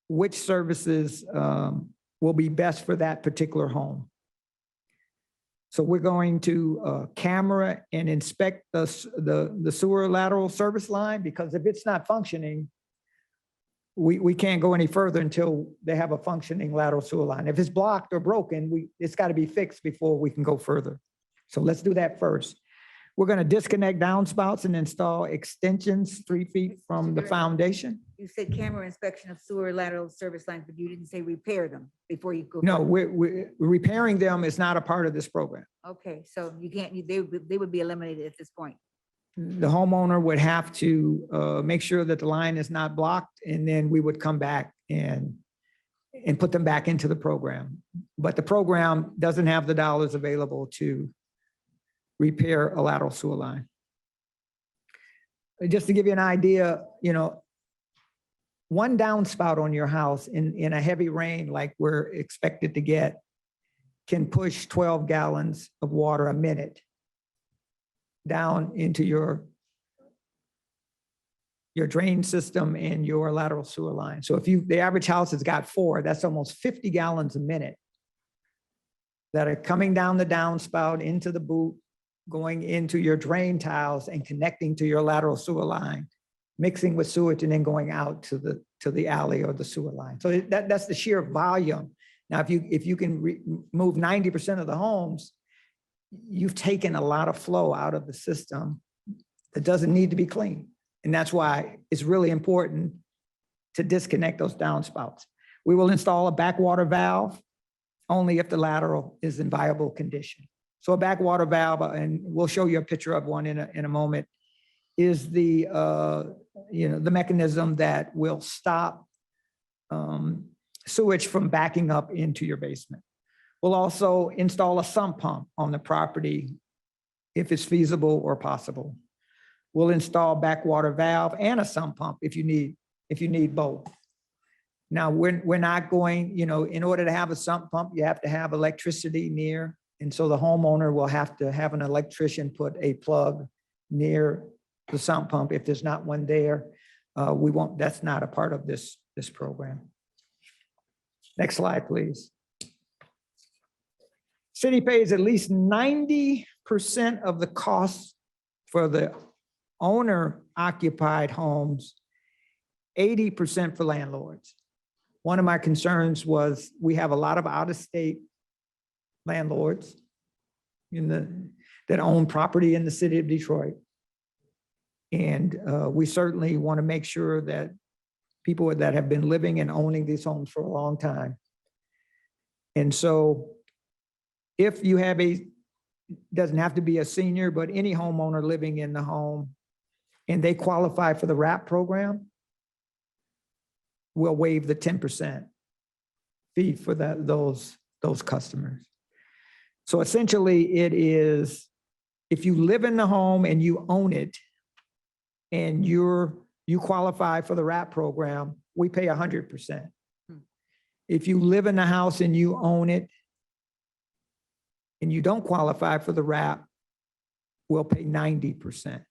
which services will be best for that particular home. So we're going to camera and inspect the sewer lateral service line, because if it's not functioning, we can't go any further until they have a functioning lateral sewer line. If it's blocked or broken, it's got to be fixed before we can go further. So let's do that first. We're going to disconnect downspouts and install extensions 3 feet from the foundation. You said camera inspection of sewer lateral service lines, but you didn't say repair them before you go. No, further. we're repairing them is not a part of this program. Okay, so you can't, they would be eliminated at this point. The homeowner would have to make sure that the line is not blocked, and then we would come back and put them back into the program. But the program doesn't have the dollars available to repair a lateral sewer line. Just to give you an idea, one downspout on your house in a heavy rain like we're expected to get can push 12 gallons of water a minute down into your drain system and your lateral sewer line. So if the average house has got 4, that's almost 50 gallons a minute that are coming down the downspout into the boot, going into your drain tiles and connecting to your lateral sewer line, mixing with sewage and then going out to the alley or the sewer line. So that's the sheer volume. Now, if you can remove 90% of the homes, you've taken a lot of flow out of the system that doesn't need to be cleaned. And that's why it's really important to disconnect those downspouts. We will install a backwater valve only if the lateral is in viable condition. So a backwater valve, and we'll show you a picture of one in a moment, is the mechanism that will stop sewage from backing up into your basement. We'll also install a sump pump on the property if it's feasible or possible. We'll install backwater valve and a sump pump if you need both. Now, we're not going, in order to have a sump pump, you have to have electricity near. And so the homeowner will have to have an electrician put a plug near the sump pump. If there's not one there, that's not a part of this program. Next slide, please. City pays at least 90% of the costs for the owner occupied homes, 80% for landlords. One of my concerns was we have a lot of out-of-state landlords that own property in the city of Detroit. And we certainly want to make sure that people that have been living and owning these homes for a long time. And so if you have doesn't have to be a senior, but any homeowner living in the home and they qualify for the WRAP program, we'll waive the 10% fee for those customers. So essentially it is, if you live in the home and you own it and you qualify for the WRAP program, we pay 100%. If you live in the house and you own it and you don't qualify for the WRAP, we'll pay 90%.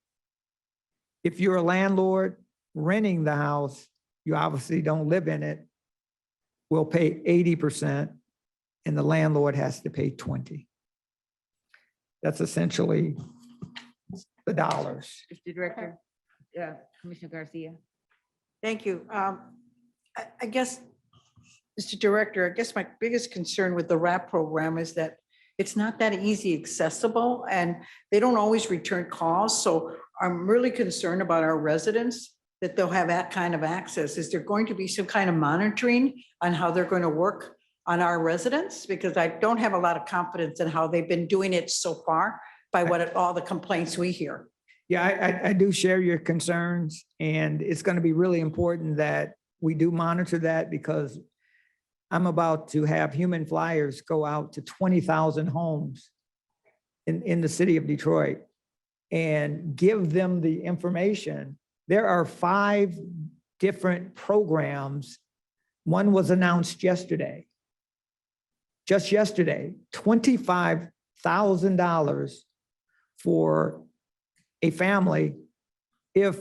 If you're a landlord renting the house, you obviously don't live in it, we'll pay 80% and the landlord has to pay 20%. That's essentially the dollars. Mr. Director, Commissioner Garcia. Thank you. I guess, Mr. Director, I guess my biggest concern with the WRAP program is that it's not that easy accessible and they don't always return calls. So I'm really concerned about our residents, that they'll have that kind of access. Is there going to be some kind of monitoring on how they're going to work on our residents? Because I don't have a lot of confidence in how they've been doing it so far by all the complaints we hear. Yeah, I do share your concerns, and it's going to be really important that we do monitor that, because I'm about to have human flyers go out to 20,000 homes in the city of Detroit and give them the information. There are 5 different programs. One was announced yesterday. Just yesterday, $25,000 for a family if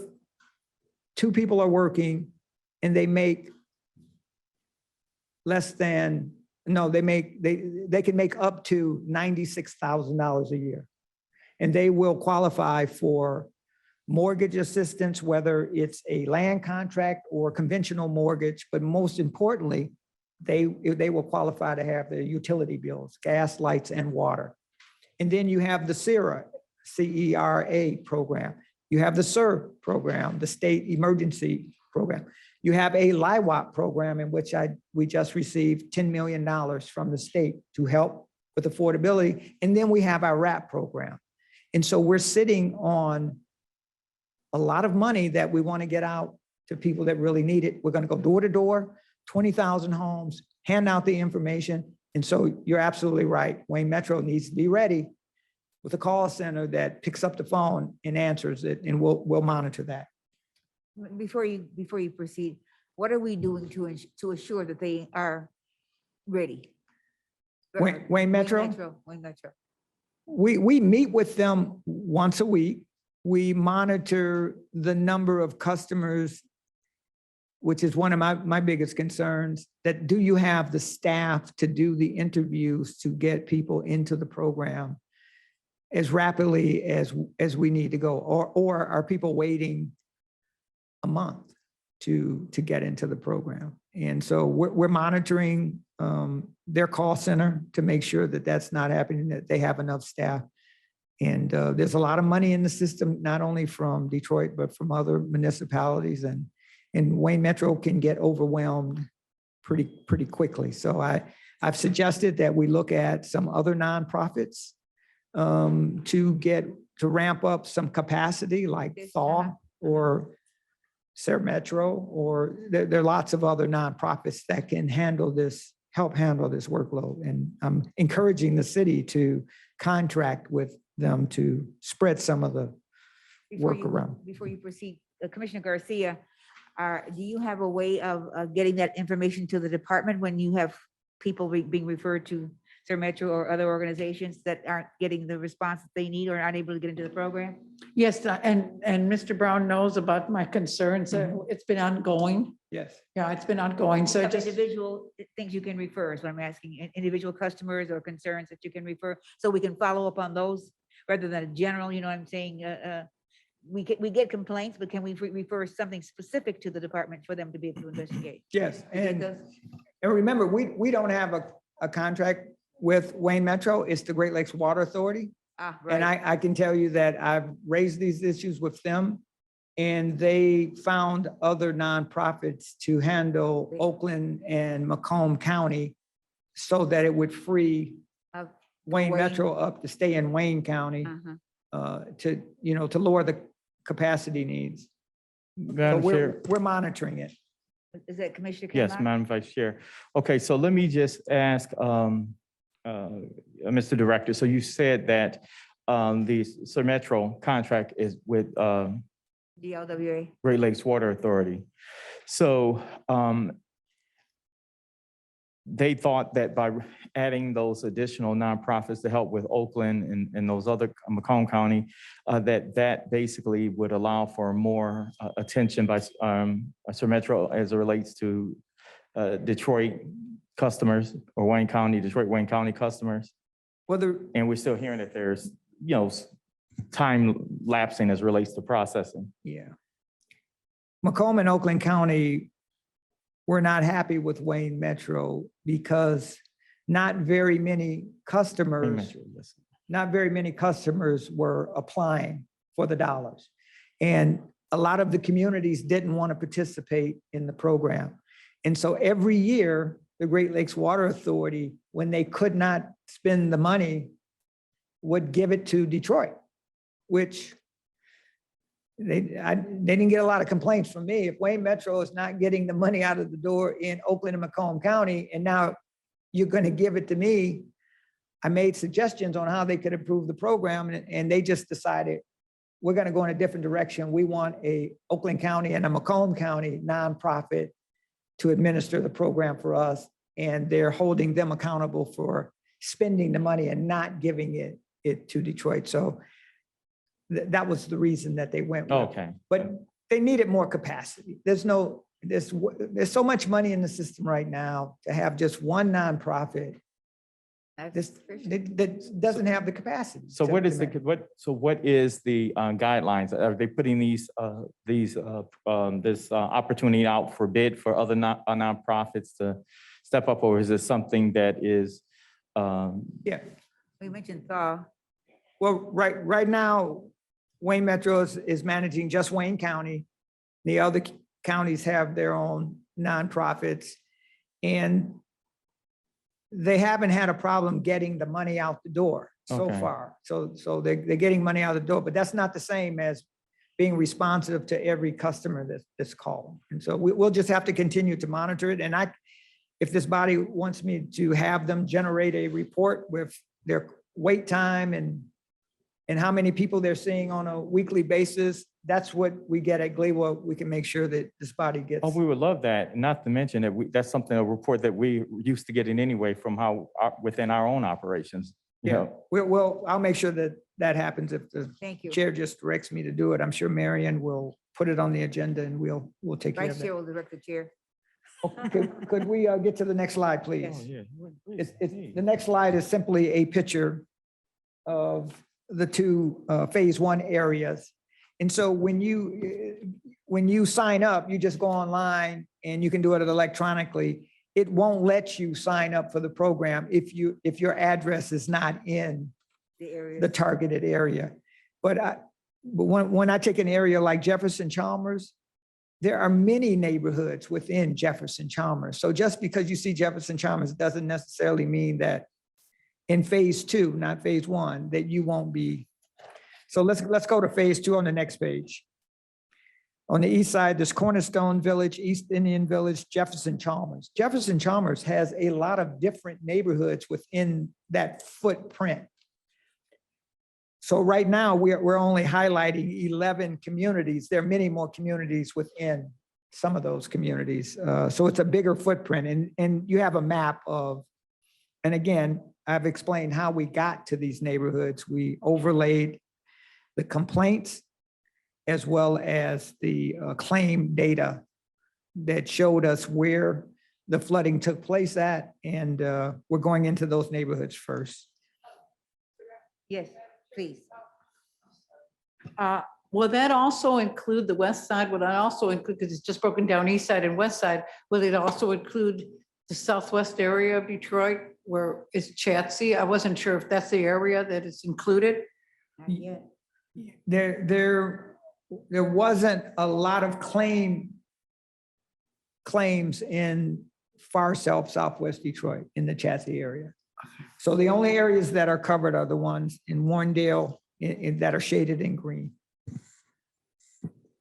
2 people are working and they make less than, no, they can make up to $96,000 a year. And they will qualify for mortgage assistance, whether it's a land contract or conventional mortgage, but most importantly, they will qualify to have their utility bills, gas, lights, and water. And then you have the CERA, C-E-R-A program. You have the SER program, the State Emergency Program. You have a LIWAP program in which we just received $10 million from the state to help with affordability. And then we have our WRAP program. And so we're sitting on a lot of money that we want to get out to people that really need it. We're going to go door to door, 20,000 homes, hand out the information. And so you're absolutely right. Wayne Metro needs to be ready with a call center that picks up the phone and answers it, and we'll monitor that. Before you proceed, what are we doing to assure that they are ready? Wayne Metro? Wayne Metro. We meet with them once a week. We monitor the number of customers, which is one of my biggest concerns, that do you have the staff to do the interviews to get people into the program as rapidly as we need to go? Or are people waiting a month to get into the program? And so we're monitoring their call center to make sure that that's not happening, that they have enough staff. And there's a lot of money in the system, not only from Detroit, but from other municipalities. And Wayne Metro can get overwhelmed pretty quickly. So I've suggested that we look at some other nonprofits to ramp up some capacity, like Thaw or Sarah Metro, or there are lots of other nonprofits that can help handle this workload. And I'm encouraging the city to contract with them to spread some of the work around. Before you proceed, Commissioner Garcia, do you have a way of getting that information to the department when you have people being referred to Sir Metro or other organizations that aren't getting the response that they need or aren't able to get into the program? Yes, and Mr. Brown knows about my concerns. It's been ongoing. Yes. Yeah, it's been ongoing. So Have just, individual things you can refer is what I'm asking, individual customers or concerns that you can refer, so we can follow up on those rather than a general, you know what I'm saying? We get complaints, but can we refer something specific to the department for them to be able to investigate? Yes, You get and those? remember, we don't have a contract with Wayne Metro, it's the Great Lakes Water Authority. Ah, And right. I can tell you that I've raised these issues with them, and they found other nonprofits to handle Oakland and Macomb County so that it would free Wayne Metro up to stay in Wayne County to, to lower the capacity needs. Madam But Chair. we're monitoring it. Is that Commissioner? Yes, Kavanaugh? Madam Vice Chair. Okay, so let me just ask, Mr. Director, so you said that the Sir Metro contract is with DLWA. Great Lakes Water Authority. So they thought that by adding those additional nonprofits to help with Oakland and those other Macomb County, that basically would allow for more attention by Sir Metro as it relates to Detroit customers or Wayne County customers. And we're still hearing that there's, time lapsing as relates to processing. Yeah. Macomb and Oakland County, we're not happy with Wayne Metro because not very many customers, were applying for the dollars. And a lot of the communities didn't want to participate in the program. And so every year, the Great Lakes Water Authority, when they could not spend the money, would give it to Detroit, which they didn't get a lot of complaints from me. If Wayne Metro is not getting the money out of the door in Oakland and Macomb County, and now you're going to give it to me, I made suggestions on how they could improve the program, and they just decided, we're going to go in a different direction. We want a Oakland County and a Macomb County nonprofit to administer the program for us, and they're holding them accountable for spending the money and not giving it to Detroit. So that was the reason that they went with. Okay. But they needed more capacity. There's so much money in the system right now to have just one nonprofit that doesn't have the capacity. So to what is implement. what is the guidelines? Are they putting this opportunity out for bid for other nonprofits to step up, or is this something that is? Yeah. We mentioned thaw. Well, right now, Wayne Metro is managing just Wayne County. The other counties have their own nonprofits, and they haven't had a problem getting the money out the door so Okay. far. So they're getting money out the door, but that's not the same as being responsive to every customer that's called. And so we'll just have to continue to monitor it. And if this body wants me to have them generate a report with their wait time and how many people they're seeing on a weekly basis, that's what we get at Gleewell. We can make sure that this body gets. Oh, we would love that. Not to mention that that's a report that we used to getting anyway from within our own operations. You Yeah, know. I'll make sure that happens if the Thank you. chair just directs me to do it. I'm sure Marion will put it on the agenda and we'll take care Vice of Chair it. will direct the chair. Could we get to the next slide, please? Oh, yeah. The next slide is simply a picture of the two phase one areas. And so when you sign up, you just go online and you can do it electronically. It won't let you sign up for the program if your address is not in the targeted area. But when I take an area like Jefferson Chalmers, there are many neighborhoods within Jefferson Chalmers. So just because you see Jefferson Chalmers doesn't necessarily mean that in phase two, not phase one, that you won't be. So let's go to phase two on the next page. On the east side, there's Cornerstone Village, East Indian Village, Jefferson Chalmers. Jefferson Chalmers has a lot of different neighborhoods within that footprint. So right now, we're only highlighting 11 communities. There are many more communities within some of those communities. So it's a bigger footprint. And you have a map of, and again, I've explained how we got to these neighborhoods. We overlaid the complaints as well as the claim data that showed us where the flooding took place at, and we're going into those neighborhoods first. Yes, please. Will that also include the west side? Will that also include, because it's just broken down east side and west side, will it also include the southwest area of Detroit where it's Chatsey? I wasn't sure if that's the area that is included. Not yet. There wasn't a lot of claims in far southwest Detroit in the Chatsey area. So the only areas that are covered are the ones in Warrendale that are shaded in green.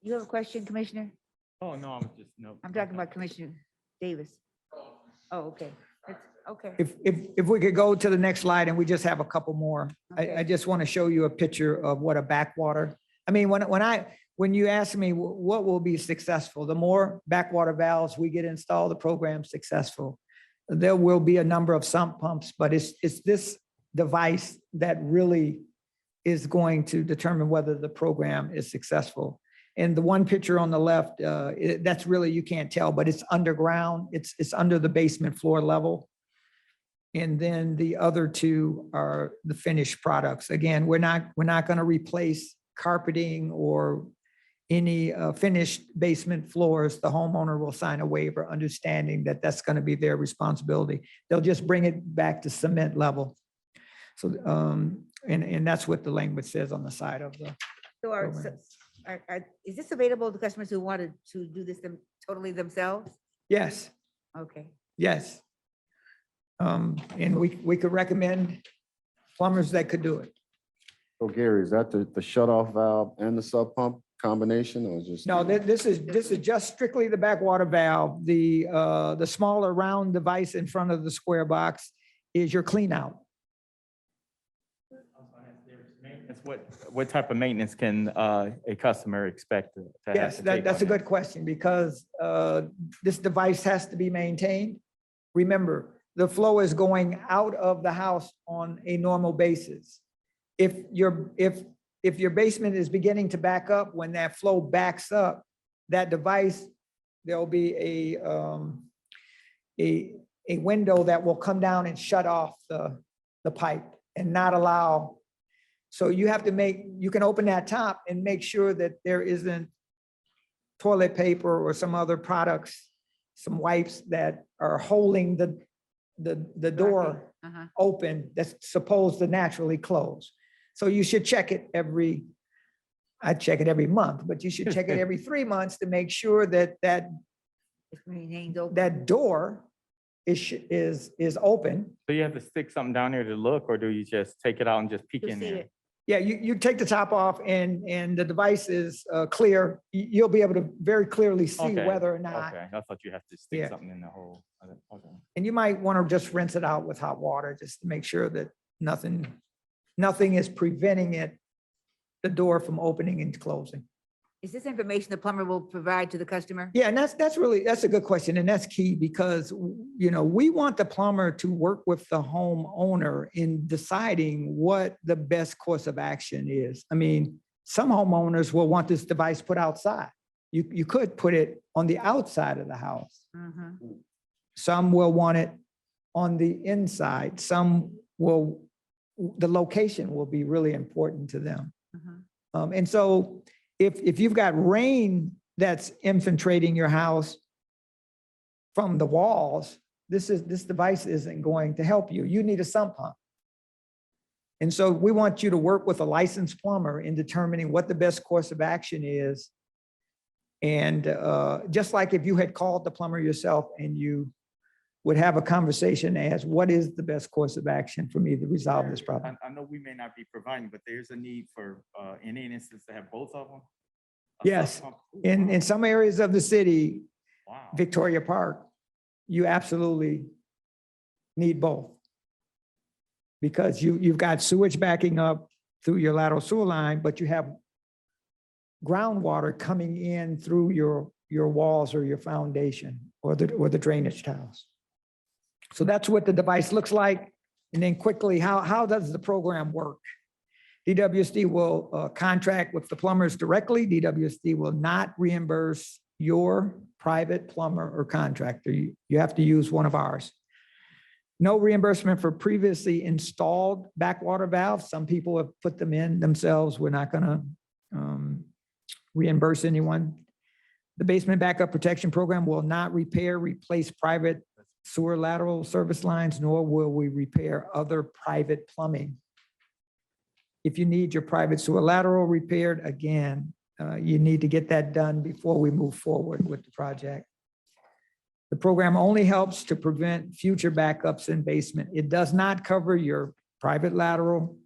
You have a question, Commissioner? Oh, no, I'm just, no. I'm talking about Commissioner Davis. Oh, okay. Okay. If we could go to the next slide, and we just have a couple more. I just want to show you a picture of what a backwater. I mean, when you ask me what will be successful, the more backwater valves we get installed, the program's successful. There will be a number of sump pumps, but it's this device that really is going to determine whether the program is successful. And the one picture on the left, that's really, you can't tell, but it's underground. It's under the basement floor level. And then the other two are the finished products. Again, we're not going to replace carpeting or any finished basement floors. The homeowner will sign a waiver understanding that that's going to be their responsibility. They'll just bring it back to cement level. So, and that's what the language says on the side of the. So is this available to customers who wanted to do this totally themselves? Yes. Okay. Yes. And we could recommend plumbers that could do it. So Gary, is that the shut-off valve and the sub pump combination, or just? No, this is just strictly the backwater valve. The smaller round device in front of the square box is your clean out. What type of maintenance can a customer expect to have Yes, to take that's a on that? good question, because this device has to be maintained. Remember, the flow is going out of the house on a normal basis. If your basement is beginning to back up, when that flow backs up, that device, there'll be a window that will come down and shut off the pipe and not allow. So you have to you can open that top and make sure that there isn't toilet paper or some other products, some wipes that are holding the door open that's supposed to naturally close. So you should check it I check it every month, but you should check it every 3 months to make sure that door is open. So you have to stick something down there to look, or do you just take it out and just peek in there? Yeah, you take the top off and the device is clear. You'll be able to very clearly see Okay, whether or not. Okay, I thought you have to stick Yeah. something in the hole. Okay. And you might want to just rinse it out with hot water just to make sure that nothing is preventing the door from opening and closing. Is this information the plumber will provide to the customer? Yeah, and that's a good question. And that's key because, we want the plumber to work with the homeowner in deciding what the best course of action is. I mean, some homeowners will want this device put outside. You could put it on the outside of the house. Some will want it on the inside. The location will be really important to them. And so if you've got rain that's infiltrating your house from the walls, this device isn't going to help you. You need a sump pump. And so we want you to work with a licensed plumber in determining what the best course of action is. And just like if you had called the plumber yourself and you would have a conversation as what is the best course of action for me to resolve this problem? I know we may not be providing, but there's a need for, in any instance, to have both of them? Yes, in some areas of the city, Wow. Victoria Park, you absolutely need both. Because you've got sewage backing up through your lateral sewer line, but you have groundwater coming in through your walls or your foundation or the drainage tiles. So that's what the device looks like. And then quickly, how does the program work? DWSD will contract with the plumbers directly. DWSD will not reimburse your private plumber or contractor. You have to use one of ours. No reimbursement for previously installed backwater valves. Some people have put them in themselves. We're not gonna reimburse anyone. The basement backup protection program will not repair, replace private sewer lateral service lines, nor will we repair other private plumbing. If you need your private sewer lateral repaired, again, you need to get that done before we move forward with the project. The program only helps to prevent future backups in basement. It does not cover your private lateral,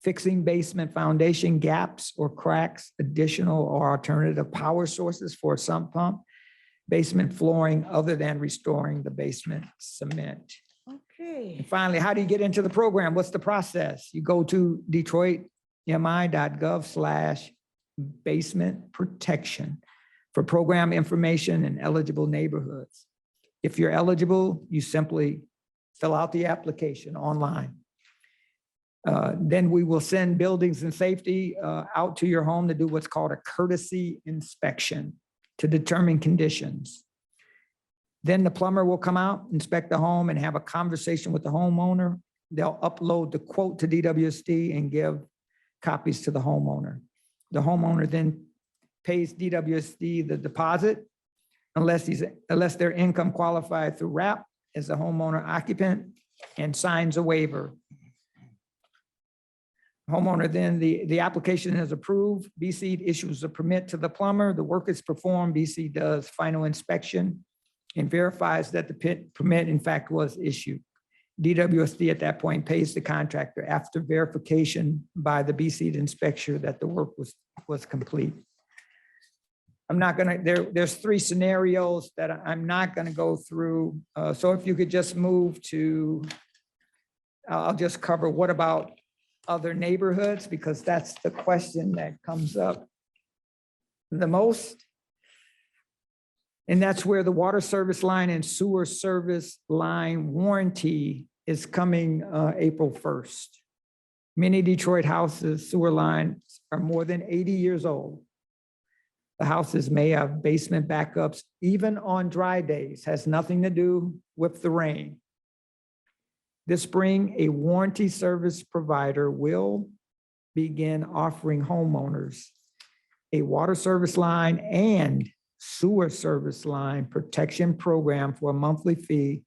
fixing basement foundation gaps or cracks, additional or alternative power sources for a sump pump, basement flooring other than restoring the basement cement. Okay. And finally, how do you get into the program? What's the process? You go to detroitmi.gov/basement protection for program information and eligible neighborhoods. If you're eligible, you simply fill out the application online. Then we will send buildings and safety out to your home to do what's called a courtesy inspection to determine conditions. Then the plumber will come out, inspect the home, and have a conversation with the homeowner. They'll upload the quote to DWSD and give copies to the homeowner. The homeowner then pays DWSD the deposit unless they're income qualified through RAP as a homeowner occupant and signs a waiver. Homeowner then, the application is approved. BC issues a permit to the plumber. The work is performed. BC does final inspection and verifies that the permit in fact was issued. DWSD at that point pays the contractor after verification by the BC inspector that the work was complete. I'm not gonna, there's 3 scenarios that I'm not gonna go through. So if you could just move to, I'll just cover what about other neighborhoods, because that's the question that comes up the most. And that's where the water service line and sewer service line warranty is coming April 1st. Many Detroit houses, sewer lines are more than 80 years old. The houses may have basement backups, even on dry days, has nothing to do with the rain. This spring, a warranty service provider will begin offering homeowners a water service line and sewer service line protection program for a monthly fee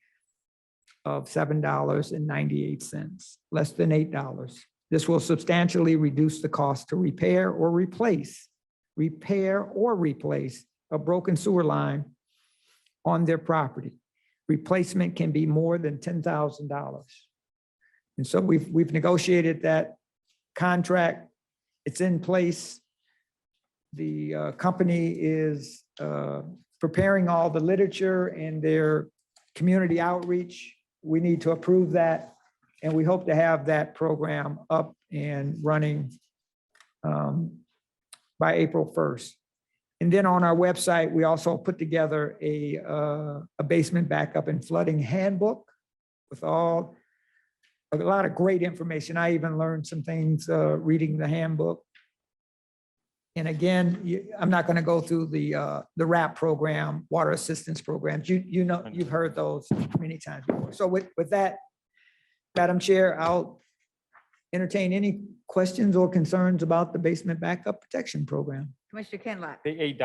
of $7.98, less than $8. This will substantially reduce the cost to repair or replace a broken sewer line on their property. Replacement can be more than $10,000. And so we've negotiated that contract. It's in place. The company is preparing all the literature and their community outreach. We need to approve that, and we hope to have that program up and running by April 1st. And then on our website, we also put together a basement backup and flooding handbook with a lot of great information. I even learned some things reading the handbook. And again, I'm not going to go through the RAP program, water assistance programs. You know, you've heard those many times before. So with that, Madam Chair, I'll entertain any questions or concerns about the basement backup protection program. Commissioner Kenlock. The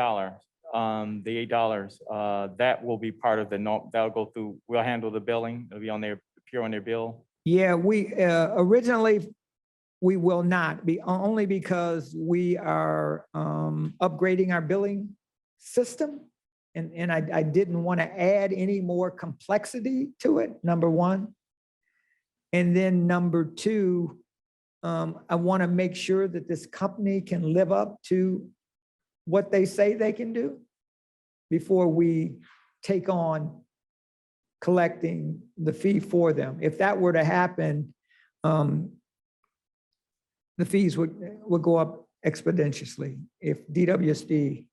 $8, that will be part of that'll go through, we'll handle the billing, it'll be on their, appear on their bill. Yeah, we originally, we will not be, only because we are upgrading our billing system. And I didn't want to add any more complexity to it, number one. And then number two, I want to make sure that this company can live up to what they say they can do before we take on collecting the fee for them. If that were to happen, the fees would go up exponentially if DWSD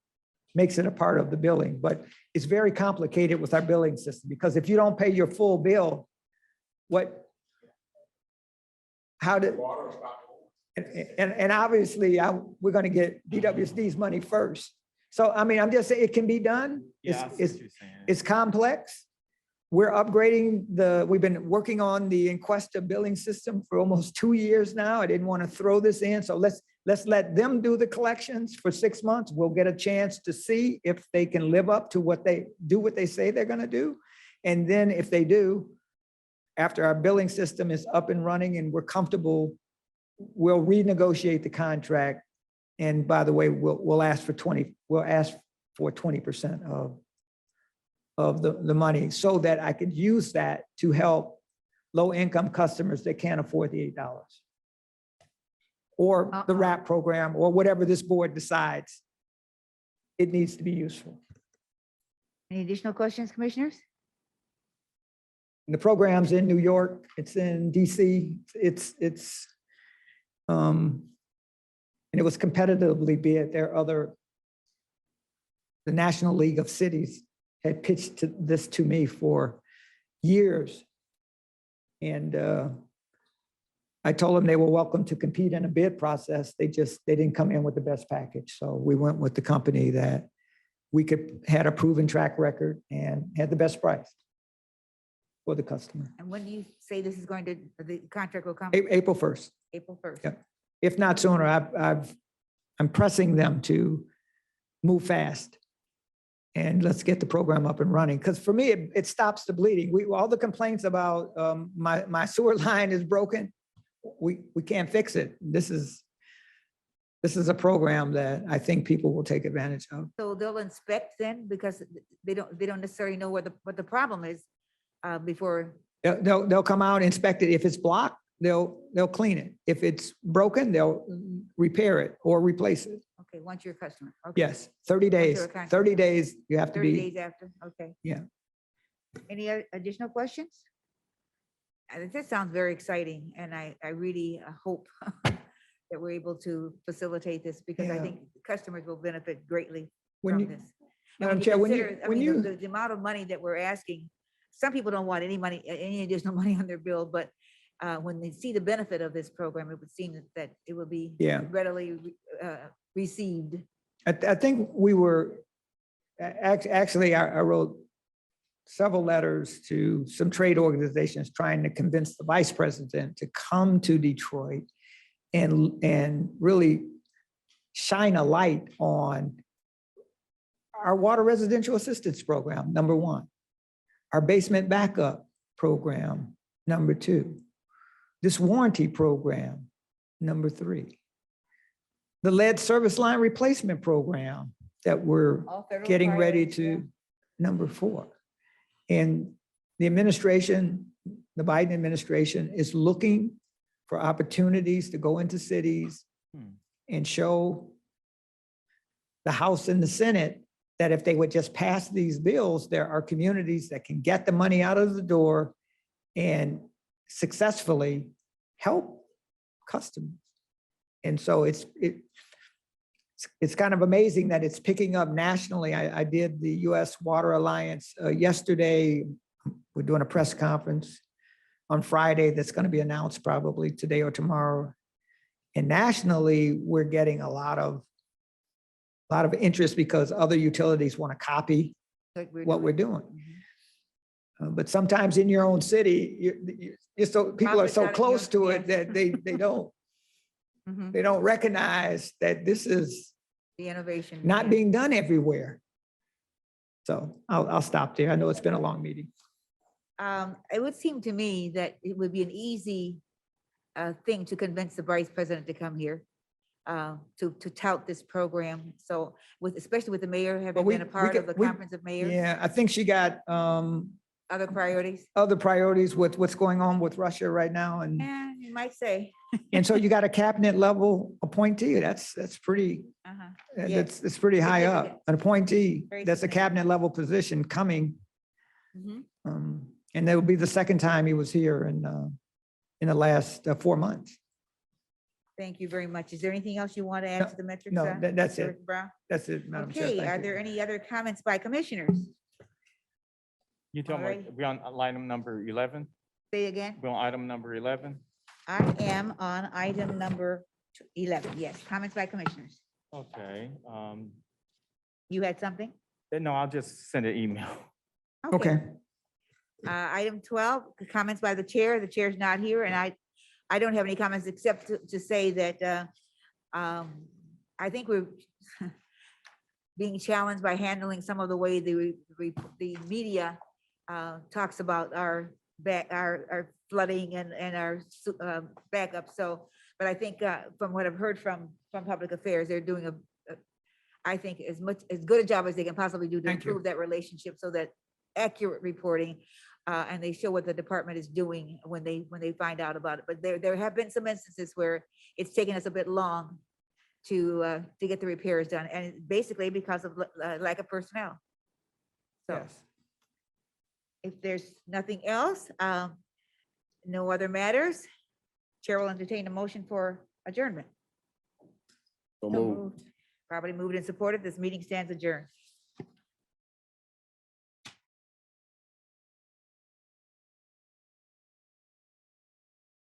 makes it a part of the billing. But it's very complicated with our billing system, because if you don't pay your full bill, what how did, and obviously, we're gonna get DWSD's money first. So, I mean, I'm just saying, it can be done. Yeah, I see what It's, you're saying. it's complex. We're upgrading we've been working on the Enquesta billing system for almost 2 years now. I didn't want to throw this in, so let's let them do the collections for 6 months. We'll get a chance to see if they can live up to what they say they're gonna do. And then if they do, after our billing system is up and running and we're comfortable, we'll renegotiate the contract. And by the way, we'll ask for 20% of the money so that I could use that to help low-income customers that can't afford the $8. Or the RAP program, or whatever this board decides it needs to be useful. Any additional questions, commissioners? And the program's in New York, it's in DC, and it was competitively bid. The National League of Cities had pitched this to me for years. And I told them they were welcome to compete in a bid process. They didn't come in with the best package. So we went with the company that had a proven track record and had the best price for the customer. And when do you say this is going to, the contract will come? April 1st. April 1st. Yeah. If not sooner, I'm pressing them to move fast. And let's get the program up and running. Because for me, it stops the bleeding. All the complaints about my sewer line is broken, we can't fix it. This is a program that I think people will take advantage of. So they'll inspect then, because they don't necessarily know what the problem is before. They'll come out, inspect it. If it's blocked, they'll clean it. If it's broken, they'll repair it or replace it. Okay, once you're a customer. Okay. Yes, 30 days. you're a customer. 30 days, you have to 30 be. days after, okay. Yeah. Any additional questions? That sounds very exciting, and I really hope that we're able to facilitate this, because I Yeah. think customers will benefit greatly When from you- this. And Madam you Chair, when consider- I you- mean, the amount of money that we're asking, some people don't want any money, any additional money on their bill, but when they see the benefit of this program, it would seem that it will be Yeah. readily received. I think we were, actually, I wrote several letters to some trade organizations trying to convince the vice president to come to Detroit and really shine a light on our water residential assistance program, number one, our basement backup program, number two, this warranty program, number three, the lead service line replacement program that we're All federal getting ready priorities, yeah. to, number four. And the administration, the Biden administration is looking for opportunities to go into cities and show the House and the Senate that if they would just pass these bills, there are communities that can get the money out of the door and successfully help customers. And so it's kind of amazing that it's picking up nationally. I did the U.S. Water Alliance yesterday. We're doing a press conference on Friday that's going to be announced probably today or tomorrow. And nationally, we're getting a lot of interest because other utilities want to copy what we're doing. But sometimes in your own city, people are so close to it that they don't they don't recognize that this is The innovation. not being done everywhere. So I'll stop there. I know it's been a long meeting. It would seem to me that it would be an easy thing to convince the vice president to come here to tout this program. So especially with the mayor having been a part of the conference of mayors. Yeah, I think she got Other priorities. other priorities with what's going on with Russia right now. And Yeah, you might say. and so you got a cabinet level appointee. That's pretty, Yes. that's pretty high up. Significant. An appointee, Very that's a cabinet level position coming. Mhm. And that will be the second time he was here in the last 4 months. Thank you very much. Is there anything else you want to add to the metrics? No, that's Mr. it. Brown? That's it, Madam Chair. Okay, Thank are you. there any other comments by commissioners? You tell me, Alright. we're on item number 11? Say again? We're on item number 11? I am on item number 11. Yes, comments by commissioners. Okay, You had something? no, I'll just send an email. Okay. Item 12, comments by the chair. The chair's not here, and I don't have any comments except to say that I think we're being challenged by handling some of the way the media talks about our flooding and our backup. So, but I think from what I've heard from public affairs, they're doing I think as good a job as they can possibly do to improve that relationship, so that accurate reporting and they show what the department is doing when they find out about it. But there have been some instances where it's taken us a bit long to get the repairs done, and basically because of lack of personnel. So if there's nothing else, no other matters, Chair will entertain a motion for adjournment. So moved. Probably moved and supported. This meeting stands adjourned.